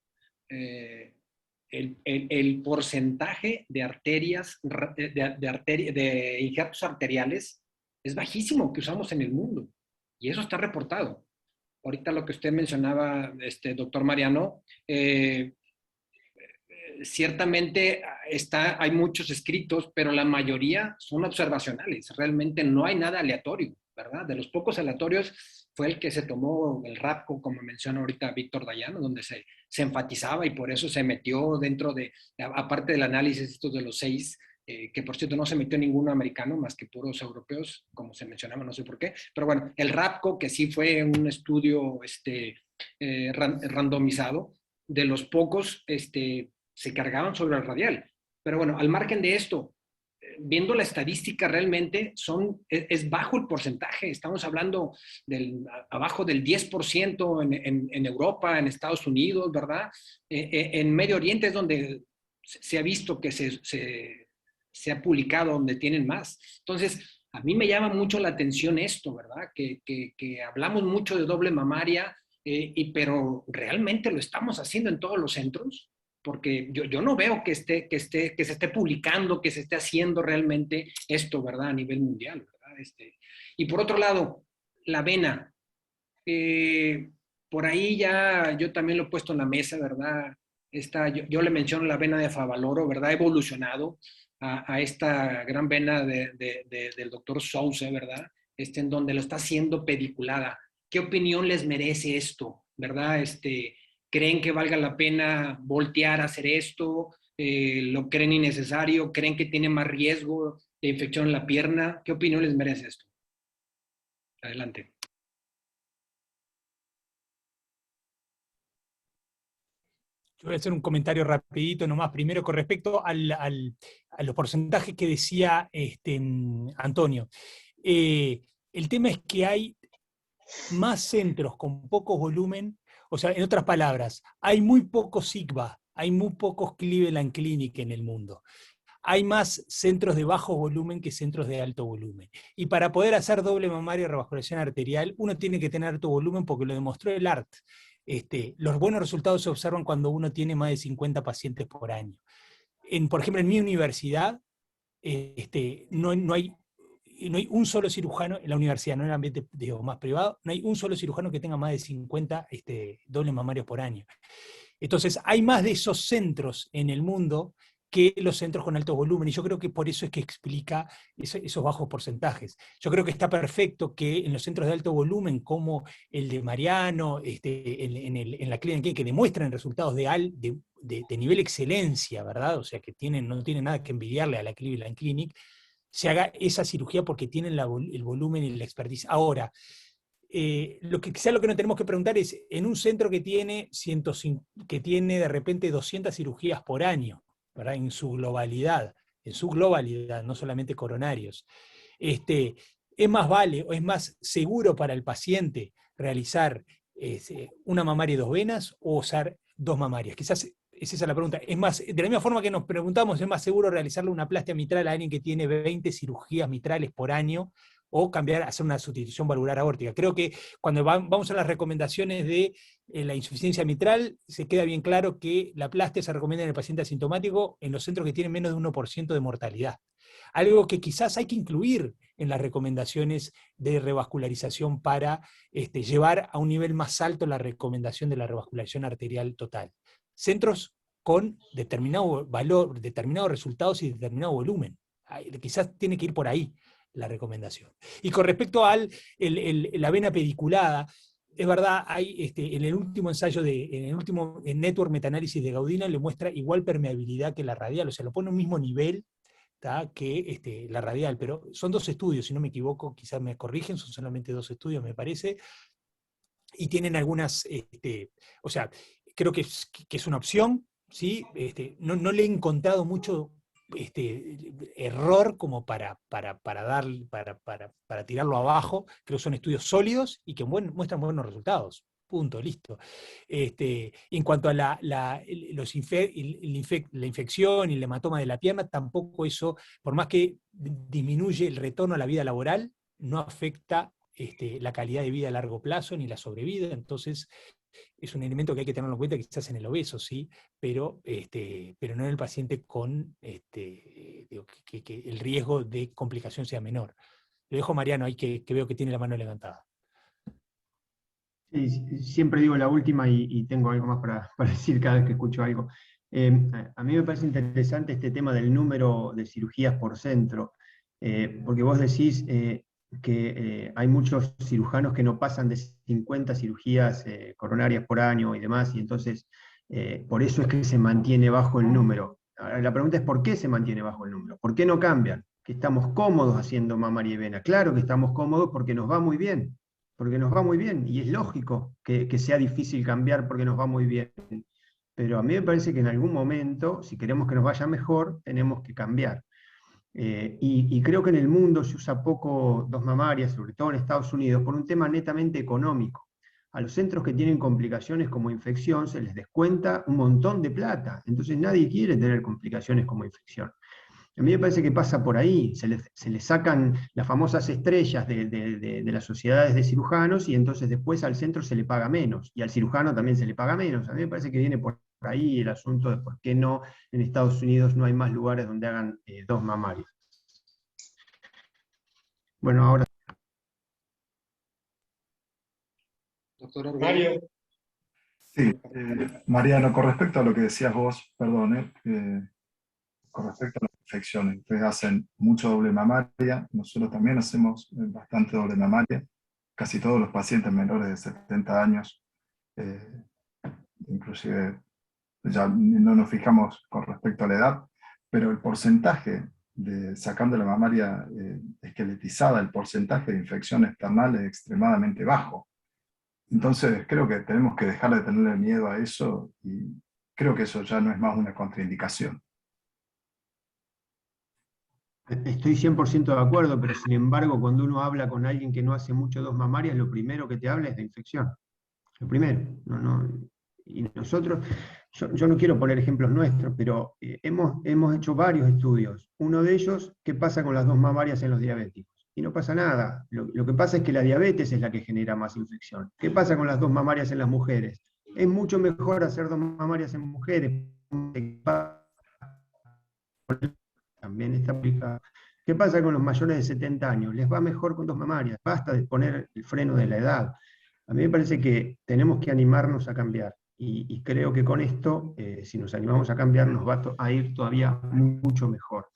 El porcentaje de arterias, de injertos arteriales es bajísimo que usamos en el mundo. Y eso está reportado. Ahorita lo que usted mencionaba, doctor Mariano, ciertamente hay muchos escritos, pero la mayoría son observacionales. Realmente no hay nada aleatorio, ¿verdad? De los pocos aleatorios fue el que se tomó el RAPCO, como menciona ahorita Víctor Dayano, donde se enfatizaba y por eso se metió dentro de, aparte del análisis estos de los 6, que por cierto no se metió ninguno americano, más que puros europeos, como se mencionaba, no sé por qué. Pero bueno, el RAPCO, que sí fue un estudio randomizado, de los pocos se cargaban sobre el radial. Pero bueno, al margen de esto, viendo la estadística realmente, es bajo el porcentaje. Estamos hablando abajo del 10% en Europa, en Estados Unidos, ¿verdad? En Medio Oriente es donde se ha visto que se ha publicado, donde tienen más. Entonces, a mí me llama mucho la atención esto, ¿verdad? Que hablamos mucho de doble mamaria, pero ¿realmente lo estamos haciendo en todos los centros? Porque yo no veo que se esté publicando, que se esté haciendo realmente esto, ¿verdad? A nivel mundial, ¿verdad? Y por otro lado, la avena. Por ahí ya yo también lo he puesto en la mesa, ¿verdad? Yo le menciono la avena de Favaloro, ¿verdad? Ha evolucionado a esta gran vena del doctor Sousa, ¿verdad? En donde lo está haciendo pediculada. ¿Qué opinión les merece esto, verdad? ¿Creen que valga la pena voltear a hacer esto? ¿Lo creen innecesario? ¿Creen que tiene más riesgo de infección en la pierna? ¿Qué opinión les merece esto? Adelante. Yo voy a hacer un comentario rapidito nomás, primero con respecto a los porcentajes que decía Antonio. El tema es que hay más centros con poco volumen, o sea, en otras palabras, hay muy pocos SIGBA, hay muy pocos Cleveland Clinic en el mundo. Hay más centros de bajo volumen que centros de alto volumen. Y para poder hacer doble mamaria y revascularización arterial, uno tiene que tener alto volumen porque lo demostró el ART. Los buenos resultados se observan cuando uno tiene más de 50 pacientes por año. Por ejemplo, en mi universidad no hay un solo cirujano, en la universidad, no en el ambiente más privado, no hay un solo cirujano que tenga más de 50 dobles mamarios por año. Entonces, hay más de esos centros en el mundo que los centros con alto volumen, y yo creo que por eso es que explica esos bajos porcentajes. Yo creo que está perfecto que en los centros de alto volumen, como el de Mariano, en la clínica, que demuestran resultados de nivel excelencia, ¿verdad? O sea, que no tienen nada que envidiarle a la Cleveland Clinic, se haga esa cirugía porque tienen el volumen y la expertise. Ahora, quizá lo que nos tenemos que preguntar es, en un centro que tiene de repente 200 cirugías por año, ¿verdad? En su globalidad, no solamente coronarios, ¿es más vale o es más seguro para el paciente realizar una mamaria y 2 venas o usar 2 mamarias? Quizás es esa la pregunta. Es más, de la misma forma que nos preguntamos, ¿es más seguro realizarle una plastia mitral a alguien que tiene 20 cirugías mitrales por año o hacer una sustitución valvular aórtica? Creo que cuando vamos a las recomendaciones de la insuficiencia mitral, se queda bien claro que la plastia se recomienda en el paciente asintomático en los centros que tienen menos de 1% de mortalidad. Algo que quizás hay que incluir en las recomendaciones de revascularización para llevar a un nivel más alto la recomendación de la revascularización arterial total. Centros con determinado valor, determinados resultados y determinado volumen. Quizás tiene que ir por ahí la recomendación. Y con respecto a la vena pediculada, es verdad, hay en el último ensayo, en Network Metaanálisis de Gaudino, le muestra igual permeabilidad que la radial, o sea, lo pone a un mismo nivel que la radial, pero son 2 estudios, si no me equivoco, quizás me corrigen, son solamente 2 estudios, me parece, y tienen algunas, o sea, creo que es una opción, ¿sí? No le he encontrado mucho error como para tirarlo abajo. Creo que son estudios sólidos y que muestran buenos resultados. Punto, listo. En cuanto a la infección y el hematoma de la pierna, tampoco eso, por más que disminuye el retorno a la vida laboral, no afecta la calidad de vida a largo plazo ni la sobrevida. Entonces, es un elemento que hay que tenerlo en cuenta quizás en el obeso, sí, pero no en el paciente con digo, que el riesgo de complicación sea menor. Lo dejo a Mariano ahí que veo que tiene la mano levantada. Sí, siempre digo la última y tengo algo más para decir cada vez que escucho algo. A mí me parece interesante este tema del número de cirugías por centro, porque vos decís que hay muchos cirujanos que no pasan de 50 cirugías coronarias por año y demás, y entonces por eso es que se mantiene bajo el número. Ahora, la pregunta es ¿por qué se mantiene bajo el número? ¿Por qué no cambian? Que estamos cómodos haciendo mamaria y vena. Claro que estamos cómodos porque nos va muy bien. Porque nos va muy bien, y es lógico que sea difícil cambiar porque nos va muy bien. Pero a mí me parece que en algún momento, si queremos que nos vaya mejor, tenemos que cambiar. Y creo que en el mundo se usa poco dos mamarias, sobre todo en Estados Unidos, por un tema netamente económico. A los centros que tienen complicaciones como infección se les descuenta un montón de plata, entonces nadie quiere tener complicaciones como infección. A mí me parece que pasa por ahí, se les sacan las famosas estrellas de las sociedades de cirujanos y entonces después al centro se le paga menos y al cirujano también se le paga menos. A mí me parece que viene por ahí el asunto de por qué no en Estados Unidos no hay más lugares donde hagan dos mamarias. Bueno, ahora... Doctor Orbe. Mario. Sí, Mariano, con respecto a lo que decías vos, perdón, con respecto a las infecciones, ustedes hacen mucho doble mamaria, nosotros también hacemos bastante doble mamaria, casi todos los pacientes menores de 70 años, inclusive ya no nos fijamos con respecto a la edad, pero el porcentaje de sacando la mamaria esqueletizada, el porcentaje de infección external es extremadamente bajo. Entonces creo que tenemos que dejar de tenerle miedo a eso y creo que eso ya no es más una contraindicación. Estoy 100% de acuerdo, pero sin embargo, cuando uno habla con alguien que no hace mucho dos mamarias, lo primero que te habla es de infección. Lo primero. Y nosotros, yo no quiero poner ejemplos nuestros, pero hemos hecho varios estudios. Uno de ellos, ¿qué pasa con las dos mamarias en los diabéticos? Y no pasa nada. Lo que pasa es que la diabetes es la que genera más infección. ¿Qué pasa con las dos mamarias en las mujeres? Es mucho mejor hacer dos mamarias en mujeres. También está aplicado. ¿Qué pasa con los mayores de 70 años? Les va mejor con dos mamarias, basta de poner el freno de la edad. A mí me parece que tenemos que animarnos a cambiar, y creo que con esto, si nos animamos a cambiar, nos va a ir todavía mucho mejor.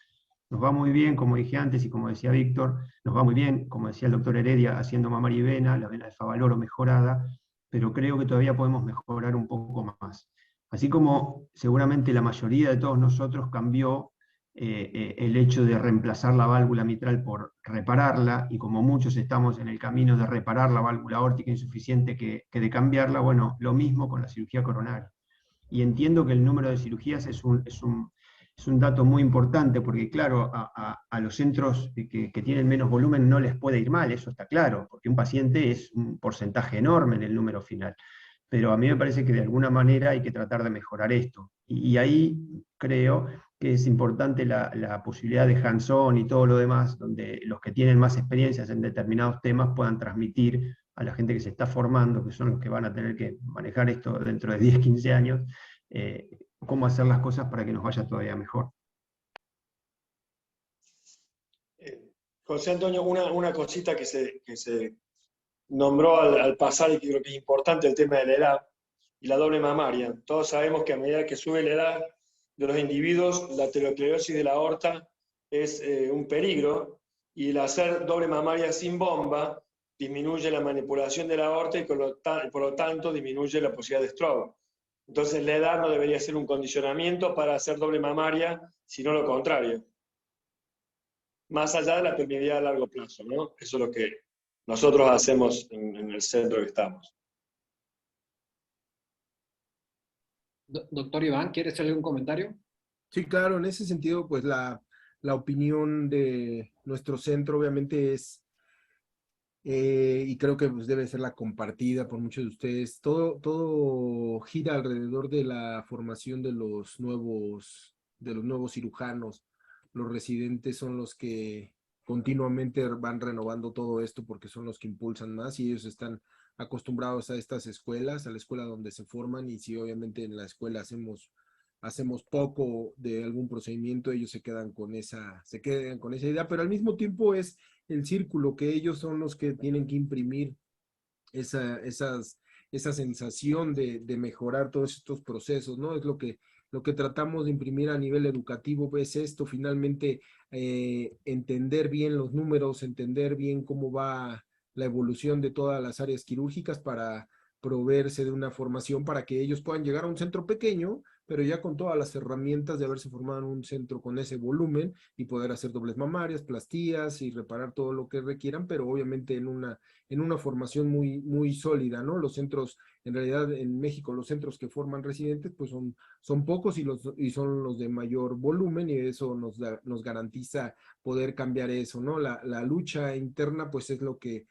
Nos va muy bien, como dije antes y como decía Víctor, nos va muy bien, como decía el doctor Heredia, haciendo mamaria y vena, la vena de Favaloro mejorada, pero creo que todavía podemos mejorar un poco más. Así como seguramente la mayoría de todos nosotros cambió el hecho de reemplazar la válvula mitral por repararla, y como muchos estamos en el camino de reparar la válvula aórtica insuficiente que de cambiarla, bueno, lo mismo con la cirugía coronaria. Y entiendo que el número de cirugías es un dato muy importante, porque claro, a los centros que tienen menos volumen no les puede ir mal, eso está claro, porque un paciente es un porcentaje enorme en el número final. Pero a mí me parece que de alguna manera hay que tratar de mejorar esto. Y ahí creo que es importante la posibilidad de hands-on y todo lo demás, donde los que tienen más experiencias en determinados temas puedan transmitir a la gente que se está formando, que son los que van a tener que manejar esto dentro de 10, 15 años, cómo hacer las cosas para que nos vaya todavía mejor. José Antonio, una cosita que se nombró al pasar y que creo que es importante, el tema de la edad y la doble mamaria. Todos sabemos que a medida que sube la edad de los individuos, la aterosclerosis de la aorta es un peligro, y el hacer doble mamaria sin bomba disminuye la manipulación de la aorta y por lo tanto disminuye la posibilidad de stroke. Entonces la edad no debería ser un condicionamiento para hacer doble mamaria, sino lo contrario. Más allá de la permeabilidad a largo plazo, ¿no? Eso es lo que nosotros hacemos en el centro que estamos. Doctor Iván, ¿quiere hacerle un comentario? Sí, claro, en ese sentido, pues la opinión de nuestro centro obviamente es y creo que pues, debe ser la compartida por muchos de ustedes. Todo gira alrededor de la formación de los nuevos cirujanos. Los residentes son los que continuamente van renovando todo esto porque son los que impulsan más y ellos están acostumbrados a estas escuelas, a la escuela donde se forman, y si obviamente en la escuela hacemos poco de algún procedimiento, ellos se quedan con esa idea, pero al mismo tiempo es el círculo, que ellos son los que tienen que imprimir esa sensación de mejorar todos estos procesos, ¿no? Es lo que tratamos de imprimir a nivel educativo, es esto, finalmente entender bien los números, entender bien cómo va la evolución de todas las áreas quirúrgicas para proveerse de una formación para que ellos puedan llegar a un centro pequeño, pero ya con todas las herramientas de haberse formado en un centro con ese volumen y poder hacer dobles mamarias, plastías y reparar todo lo que requieran, pero obviamente en una formación muy, muy sólida, ¿no? Los centros, en realidad en México, los centros que forman residentes, pues son pocos y son los de mayor volumen, y eso nos garantiza poder cambiar eso, ¿no? La lucha interna, pues es lo que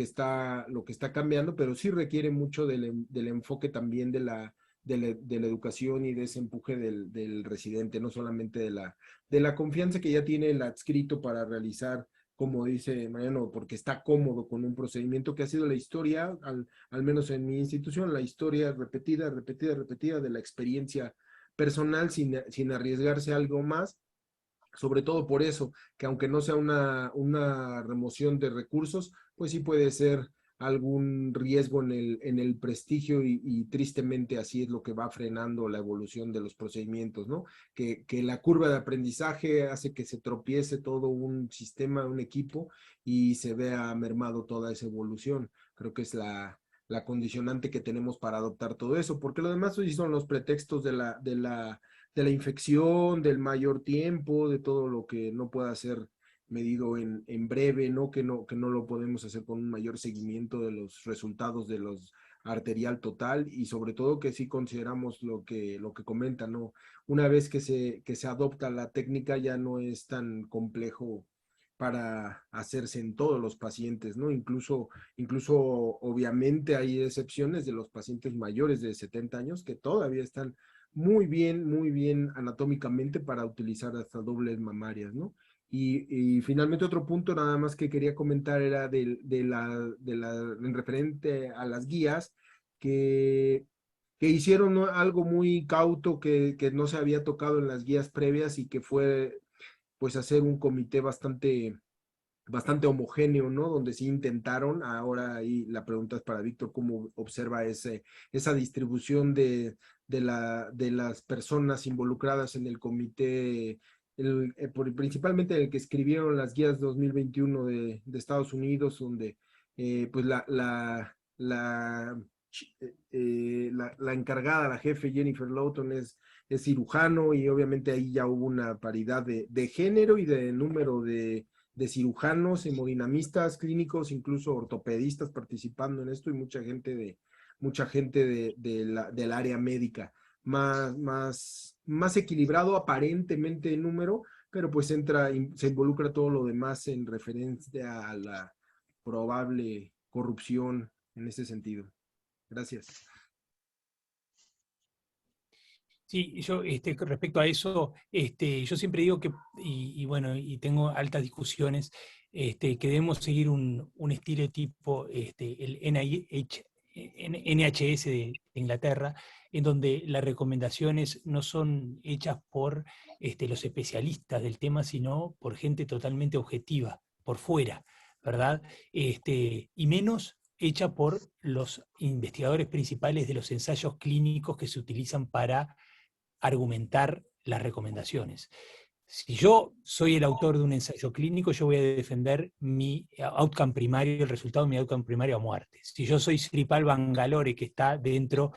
está cambiando, pero sí requiere mucho del enfoque también de la educación y de ese empuje del residente, no solamente de la confianza que ya tiene el adscrito para realizar, como dice Mariano, porque está cómodo con un procedimiento que ha sido la historia, al menos en mi institución, la historia repetida de la experiencia personal sin arriesgarse a algo más, sobre todo por eso, que aunque no sea una remoción de recursos, pues sí puede ser algún riesgo en el prestigio y tristemente así es lo que va frenando la evolución de los procedimientos, ¿no? Que la curva de aprendizaje hace que se tropiece todo un sistema, un equipo, y se vea mermado toda esa evolución. Creo que es la condicionante que tenemos para adoptar todo eso, porque lo demás sí son los pretextos de la infección, del mayor tiempo, de todo lo que no pueda ser medido en breve, ¿no? Que no lo podemos hacer con un mayor seguimiento de los resultados de los arterial total, y sobre todo que sí consideramos lo que comenta, ¿no? Una vez que se adopta la técnica ya no es tan complejo para hacerse en todos los pacientes, ¿no? Incluso obviamente hay excepciones de los pacientes mayores de 70 años que todavía están muy bien anatómicamente para utilizar hasta dobles mamarias, ¿no? Y finalmente otro punto nada más que quería comentar era en referente a las guías que hicieron, ¿no?, algo muy cauto que no se había tocado en las guías previas, y que fue pues hacer un comité bastante homogéneo, ¿no? Donde sí intentaron. Ahora ahí la pregunta es para Víctor, ¿cómo observa esa distribución de las personas involucradas en el comité, principalmente el que escribieron las guías 2021 de Estados Unidos, donde pues la encargada, la jefe Jennifer Lawton es cirujano, y obviamente ahí ya hubo una paridad de género y de número de cirujanos, hemodinamistas, clínicos, incluso ortopedistas participando en esto, y mucha gente del área médica, más equilibrado aparentemente en número, pero pues se involucra todo lo demás en referencia a la probable corrupción en ese sentido. Gracias. Sí, yo respecto a eso, yo siempre digo que, y bueno, y tengo altas discusiones, que debemos seguir un estereotipo, el NHS de Inglaterra, en donde las recomendaciones no son hechas por los especialistas del tema, sino por gente totalmente objetiva, por fuera, ¿verdad? Y menos hecha por los investigadores principales de los ensayos clínicos que se utilizan para argumentar las recomendaciones. Si yo soy el autor de un ensayo clínico, yo voy a defender mi outcome primario, el resultado de mi outcome primario a muerte. Si yo soy Sripal Bangalore, que está dentro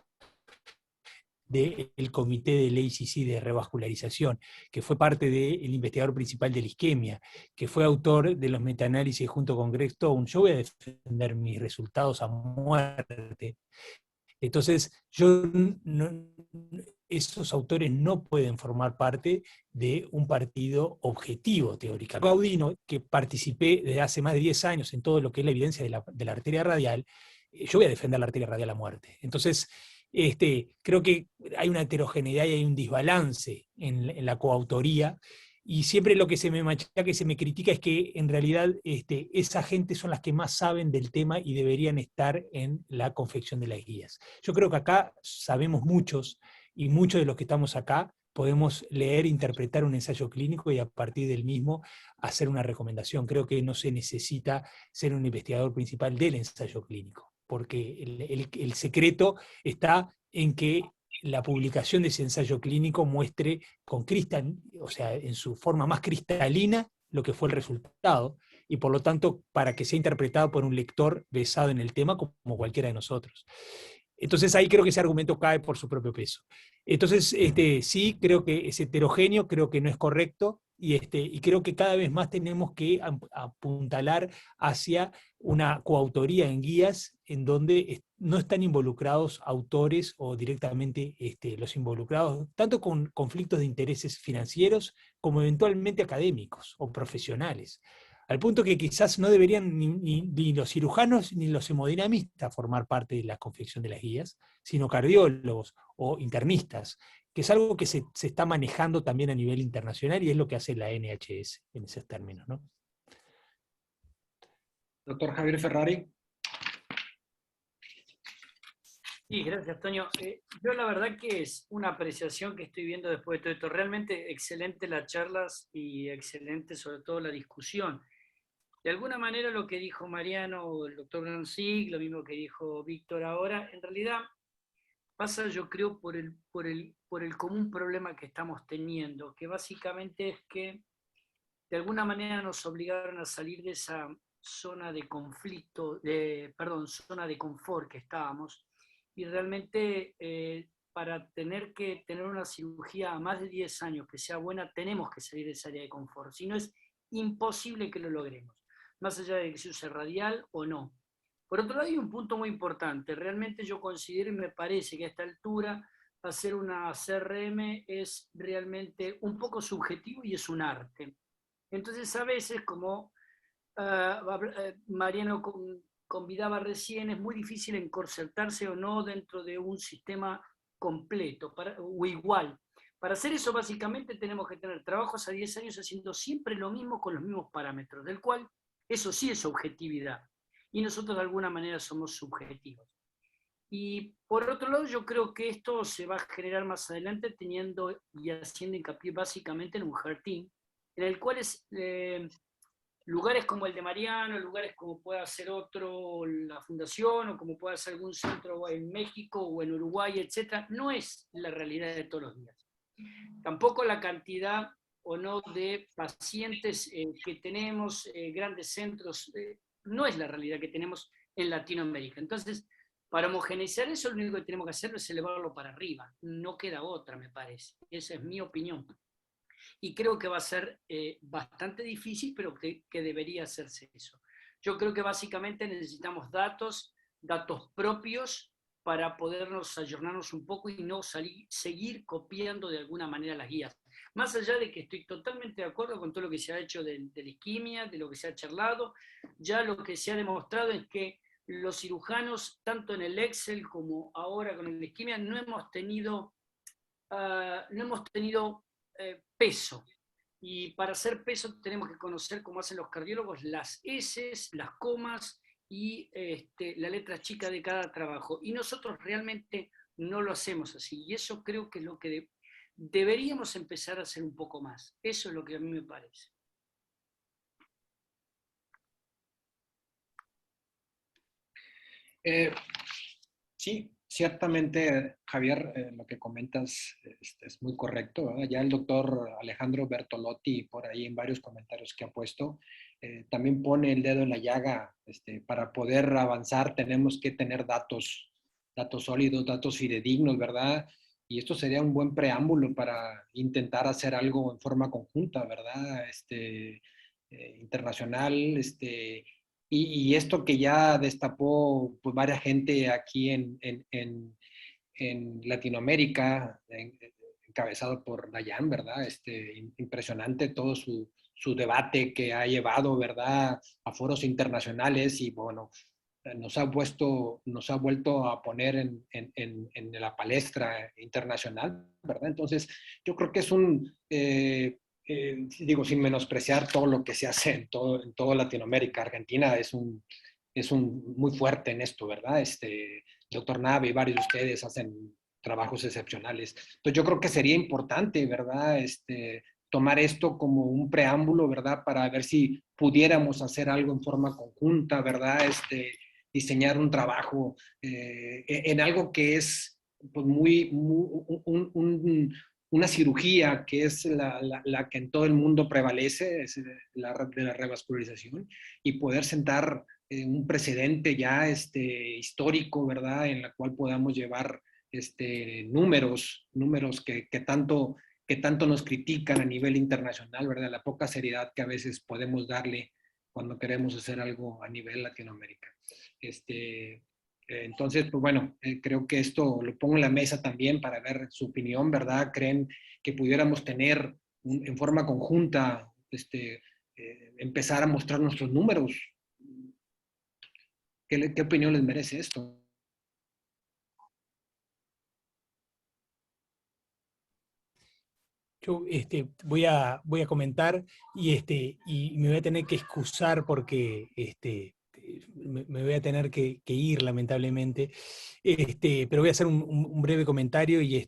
del comité del ACC de revascularización, que fue parte del investigador principal de la isquemia, que fue autor de los metaanálisis junto con Greg Stone, yo voy a defender mis resultados a muerte. Entonces, yo esos autores no pueden formar parte de un partido objetivo, teórica. Gaudino, que participé desde hace más de 10 años en todo lo que es la evidencia de la arteria radial, yo voy a defender la arteria radial a muerte. Entonces, creo que hay una heterogeneidad y hay un desbalance en la coautoría, y siempre lo que se me machaca, que se me critica, es que en realidad esa gente son las que más saben del tema y deberían estar en la confección de las guías. Yo creo que acá sabemos muchos, y muchos de los que estamos acá podemos leer, interpretar un ensayo clínico y a partir del mismo hacer una recomendación. Creo que no se necesita ser un investigador principal del ensayo clínico, porque el secreto está en que la publicación de ese ensayo clínico muestre o sea, en su forma más cristalina lo que fue el resultado, y por lo tanto para que sea interpretado por un lector versado en el tema como cualquiera de nosotros. Entonces ahí creo que ese argumento cae por su propio peso. Entonces sí, creo que es heterogéneo, creo que no es correcto, y creo que cada vez más tenemos que apuntalar hacia una coautoría en guías en donde no están involucrados autores o directamente los involucrados, tanto con conflictos de intereses financieros como eventualmente académicos o profesionales. Al punto que quizás no deberían ni los cirujanos ni los hemodinamistas formar parte de la confección de las guías, sino cardiólogos o internistas, que es algo que se está manejando también a nivel internacional y es lo que hace la NHS en esos términos, ¿no? Doctor Javier Ferrari. Sí, gracias, Toño. Yo la verdad que es una apreciación que estoy viendo después de todo esto. Realmente excelente las charlas y excelente sobre todo la discusión. De alguna manera lo que dijo Mariano o el doctor Nansig, lo mismo que dijo Víctor ahora, en realidad pasa, yo creo, por el común problema que estamos teniendo, que básicamente es que de alguna manera nos obligaron a salir de esa zona de conflicto, zona de confort que estábamos, y realmente para tener que tener una cirugía a más de 10 años que sea buena, tenemos que salir de esa área de confort, si no es imposible que lo logremos, más allá de que se use radial o no. Por otro lado, hay un punto muy importante. Realmente yo considero y me parece que a esta altura hacer una CRM es realmente un poco subjetivo y es un arte. Entonces, a veces, como Mariano convidaba recién, es muy difícil encorsetarse o no dentro de un sistema completo o igual. Para hacer eso, básicamente, tenemos que tener trabajos a 10 años haciendo siempre lo mismo con los mismos parámetros, del cual eso sí es objetividad. Y nosotros de alguna manera somos subjetivos. Y por otro lado, yo creo que esto se va a generar más adelante teniendo y haciendo hincapié básicamente en un heart team, en el cual es lugares como el de Mariano, lugares como pueda ser otro, la fundación, o como pueda ser algún centro en México o en Uruguay, etc., no es la realidad de todos los días. Tampoco la cantidad o no de pacientes que tenemos, grandes centros, no es la realidad que tenemos en Latinoamérica. Entonces, para homogeneizar eso, lo único que tenemos que hacer es elevarlo para arriba. No queda otra, me parece. Esa es mi opinión. Y creo que va a ser bastante difícil, pero que debería hacerse eso. Yo creo que básicamente necesitamos datos propios para podernos ayornarnos un poco y no seguir copiando de alguna manera las guías. Más allá de que estoy totalmente de acuerdo con todo lo que se ha hecho de la isquemia, de lo que se ha charlado, ya lo que se ha demostrado es que los cirujanos, tanto en el Excel como ahora con la isquemia, no hemos tenido peso. Y para hacer peso tenemos que conocer, como hacen los cardiólogos, las S, las comas y la letra chica de cada trabajo. Y nosotros realmente no lo hacemos así. Y eso creo que es lo que deberíamos empezar a hacer un poco más. Eso es lo que a mí me parece. Sí, ciertamente, Javier, lo que comentas es muy correcto, ¿verdad? Ya el doctor Alejandro Bertolotti, por ahí en varios comentarios que ha puesto, también pone el dedo en la llaga. Para poder avanzar tenemos que tener datos sólidos, datos fidedignos, ¿verdad? Y esto sería un buen preámbulo para intentar hacer algo en forma conjunta, ¿verdad? Internacional, y esto que ya destapó pues, varias gente aquí en en Latinoamérica, encabezado por Dayan, ¿verdad? Impresionante todo su debate que ha llevado, ¿verdad?, a foros internacionales y, bueno, nos ha vuelto a poner en la palestra internacional, ¿verdad? Entonces, yo creo que es digo, sin menospreciar todo lo que se hace en toda Latinoamérica. Argentina es muy fuerte en esto, ¿verdad? Doctor Nave y varios de ustedes hacen trabajos excepcionales. Entonces, yo creo que sería importante, ¿verdad?, tomar esto como un preámbulo, ¿verdad?, para ver si pudiéramos hacer algo en forma conjunta, ¿verdad?, diseñar un trabajo en algo que es pues, una cirugía que es la que en todo el mundo prevalece, es la de la revascularización, y poder sentar un precedente ya histórico, ¿verdad?, en la cual podamos llevar números que tanto nos critican a nivel internacional, ¿verdad?, la poca seriedad que a veces podemos darle cuando queremos hacer algo a nivel Latinoamérica. Entonces, pues bueno, creo que esto lo pongo en la mesa también para ver su opinión, ¿verdad? ¿Creen que pudiéramos tener en forma conjunta, empezar a mostrar nuestros números? ¿Qué opinión les merece esto? Yo voy a comentar y me voy a tener que excusar porque me voy a tener que ir, lamentablemente. Pero voy a hacer un breve comentario y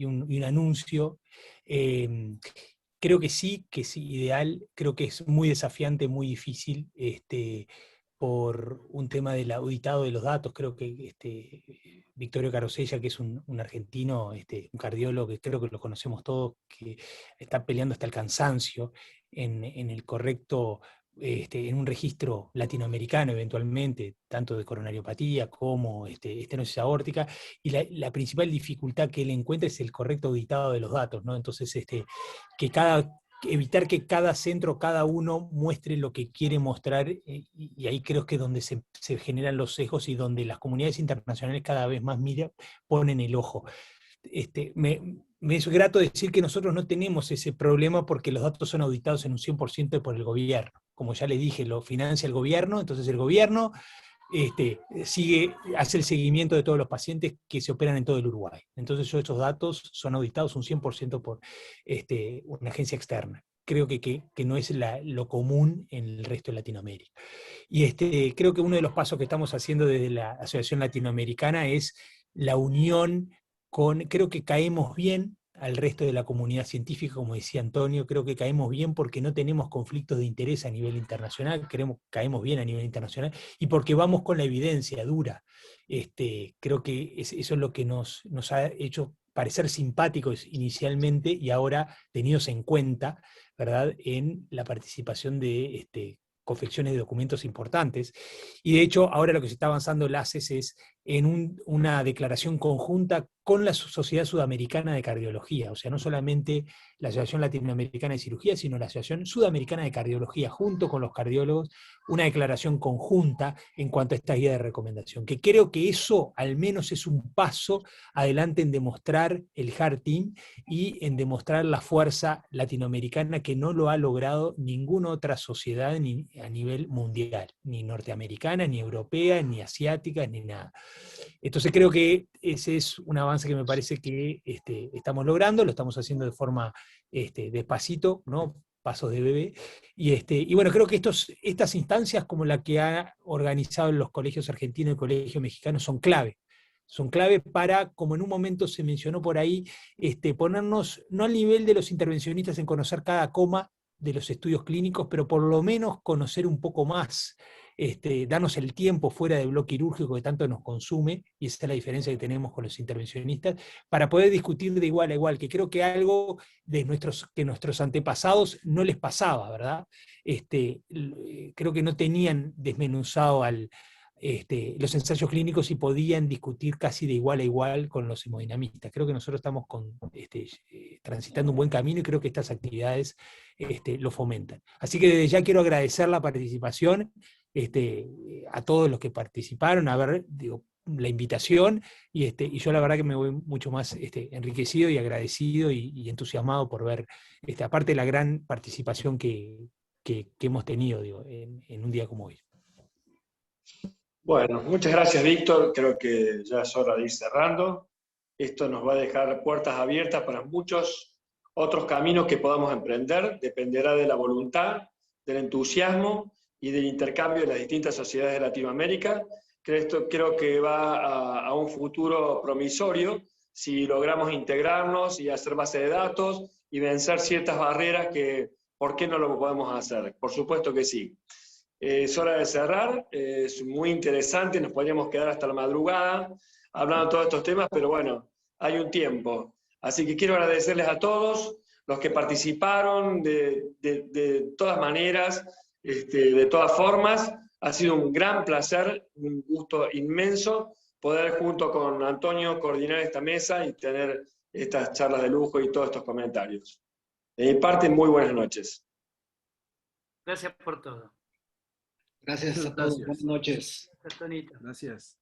un anuncio. Creo que sí, ideal. Creo que es muy desafiante, muy difícil, por un tema del auditado de los datos. Creo que Victorio Carosella, que es un argentino, un cardiólogo, que creo que lo conocemos todos, que está peleando hasta el cansancio en el correcto, en un registro latinoamericano eventualmente, tanto de coronariopatía como estenosis aórtica, y la principal dificultad que él encuentra es el correcto auditado de los datos, ¿no? Entonces, evitar que cada centro, cada uno muestre lo que quiere mostrar, y ahí creo que es donde se generan los sesgos y donde las comunidades internacionales cada vez más ponen el ojo. Me es grato decir que nosotros no tenemos ese problema porque los datos son auditados en un 100% por el gobierno. Como ya le dije, lo financia el gobierno, entonces el gobierno hace el seguimiento de todos los pacientes que se operan en todo el Uruguay. Entonces estos datos son auditados un 100% por una agencia externa. Creo que no es lo común en el resto de Latinoamérica. Y creo que uno de los pasos que estamos haciendo desde la Asociación Latinoamericana es la unión creo que caemos bien al resto de la comunidad científica, como decía Antonio. Creo que caemos bien porque no tenemos conflictos de interés a nivel internacional, caemos bien a nivel internacional, y porque vamos con la evidencia dura. Creo que eso es lo que nos ha hecho parecer simpáticos inicialmente y ahora tenidos en cuenta, ¿verdad?, en la participación de confecciones de documentos importantes. Y de hecho, ahora lo que se está avanzando el ACES es en una declaración conjunta con la Sociedad Sudamericana de Cardiología, o sea, no solamente la Asociación Latinoamericana de Cirugía, sino la Asociación Sudamericana de Cardiología, junto con los cardiólogos, una declaración conjunta en cuanto a esta guía de recomendación, que creo que eso al menos es un paso adelante en demostrar el Heart Team y en demostrar la fuerza latinoamericana que no lo ha logrado ninguna otra sociedad ni a nivel mundial, ni norteamericana, ni europea, ni asiática, ni nada. Entonces creo que ese es un avance que me parece que estamos logrando, lo estamos haciendo de forma despacito, ¿no?, pasos de bebé, y bueno, creo que estas instancias como la que ha organizado los colegios argentinos y el colegio mexicano son clave para, como en un momento se mencionó por ahí, ponernos no al nivel de los intervencionistas en conocer cada coma de los estudios clínicos, pero por lo menos conocer un poco más, darnos el tiempo fuera del bloque quirúrgico que tanto nos consume, y esa es la diferencia que tenemos con los intervencionistas, para poder discutir de igual a igual, que creo que algo que nuestros antepasados no les pasaba, ¿verdad? Creo que no tenían desmenuzado los ensayos clínicos y podían discutir casi de igual a igual con los hemodinamistas. Creo que nosotros estamos transitando un buen camino y creo que estas actividades lo fomentan. Así que desde ya quiero agradecer la participación a todos los que participaron. la invitación, y yo la verdad que me voy mucho más enriquecido y agradecido y entusiasmado por ver, aparte de la gran participación que hemos tenido, digo, en un día como hoy. Bueno, muchas gracias, Víctor. Creo que ya es hora de ir cerrando. Esto nos va a dejar puertas abiertas para muchos otros caminos que podamos emprender. Dependerá de la voluntad, del entusiasmo y del intercambio de las distintas sociedades de Latinoamérica. Creo que va a un futuro promisorio si logramos integrarnos y hacer base de datos y vencer ciertas barreras que, ¿por qué no lo podemos hacer? Por supuesto que sí. Es hora de cerrar, es muy interesante, nos podríamos quedar hasta la madrugada hablando de todos estos temas, pero bueno, hay un tiempo. Así que quiero agradecerles a todos los que participaron de todas maneras, de todas formas. Ha sido un gran placer, un gusto inmenso poder junto con Antonio coordinar esta mesa y tener estas charlas de lujo y todos estos comentarios. De mi parte, muy buenas noches. Gracias por todo. Gracias a todos. Buenas noches. Gracias.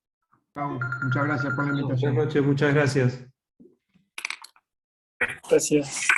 Pau, muchas gracias por la invitación. Buenas noches, muchas gracias. Gracias.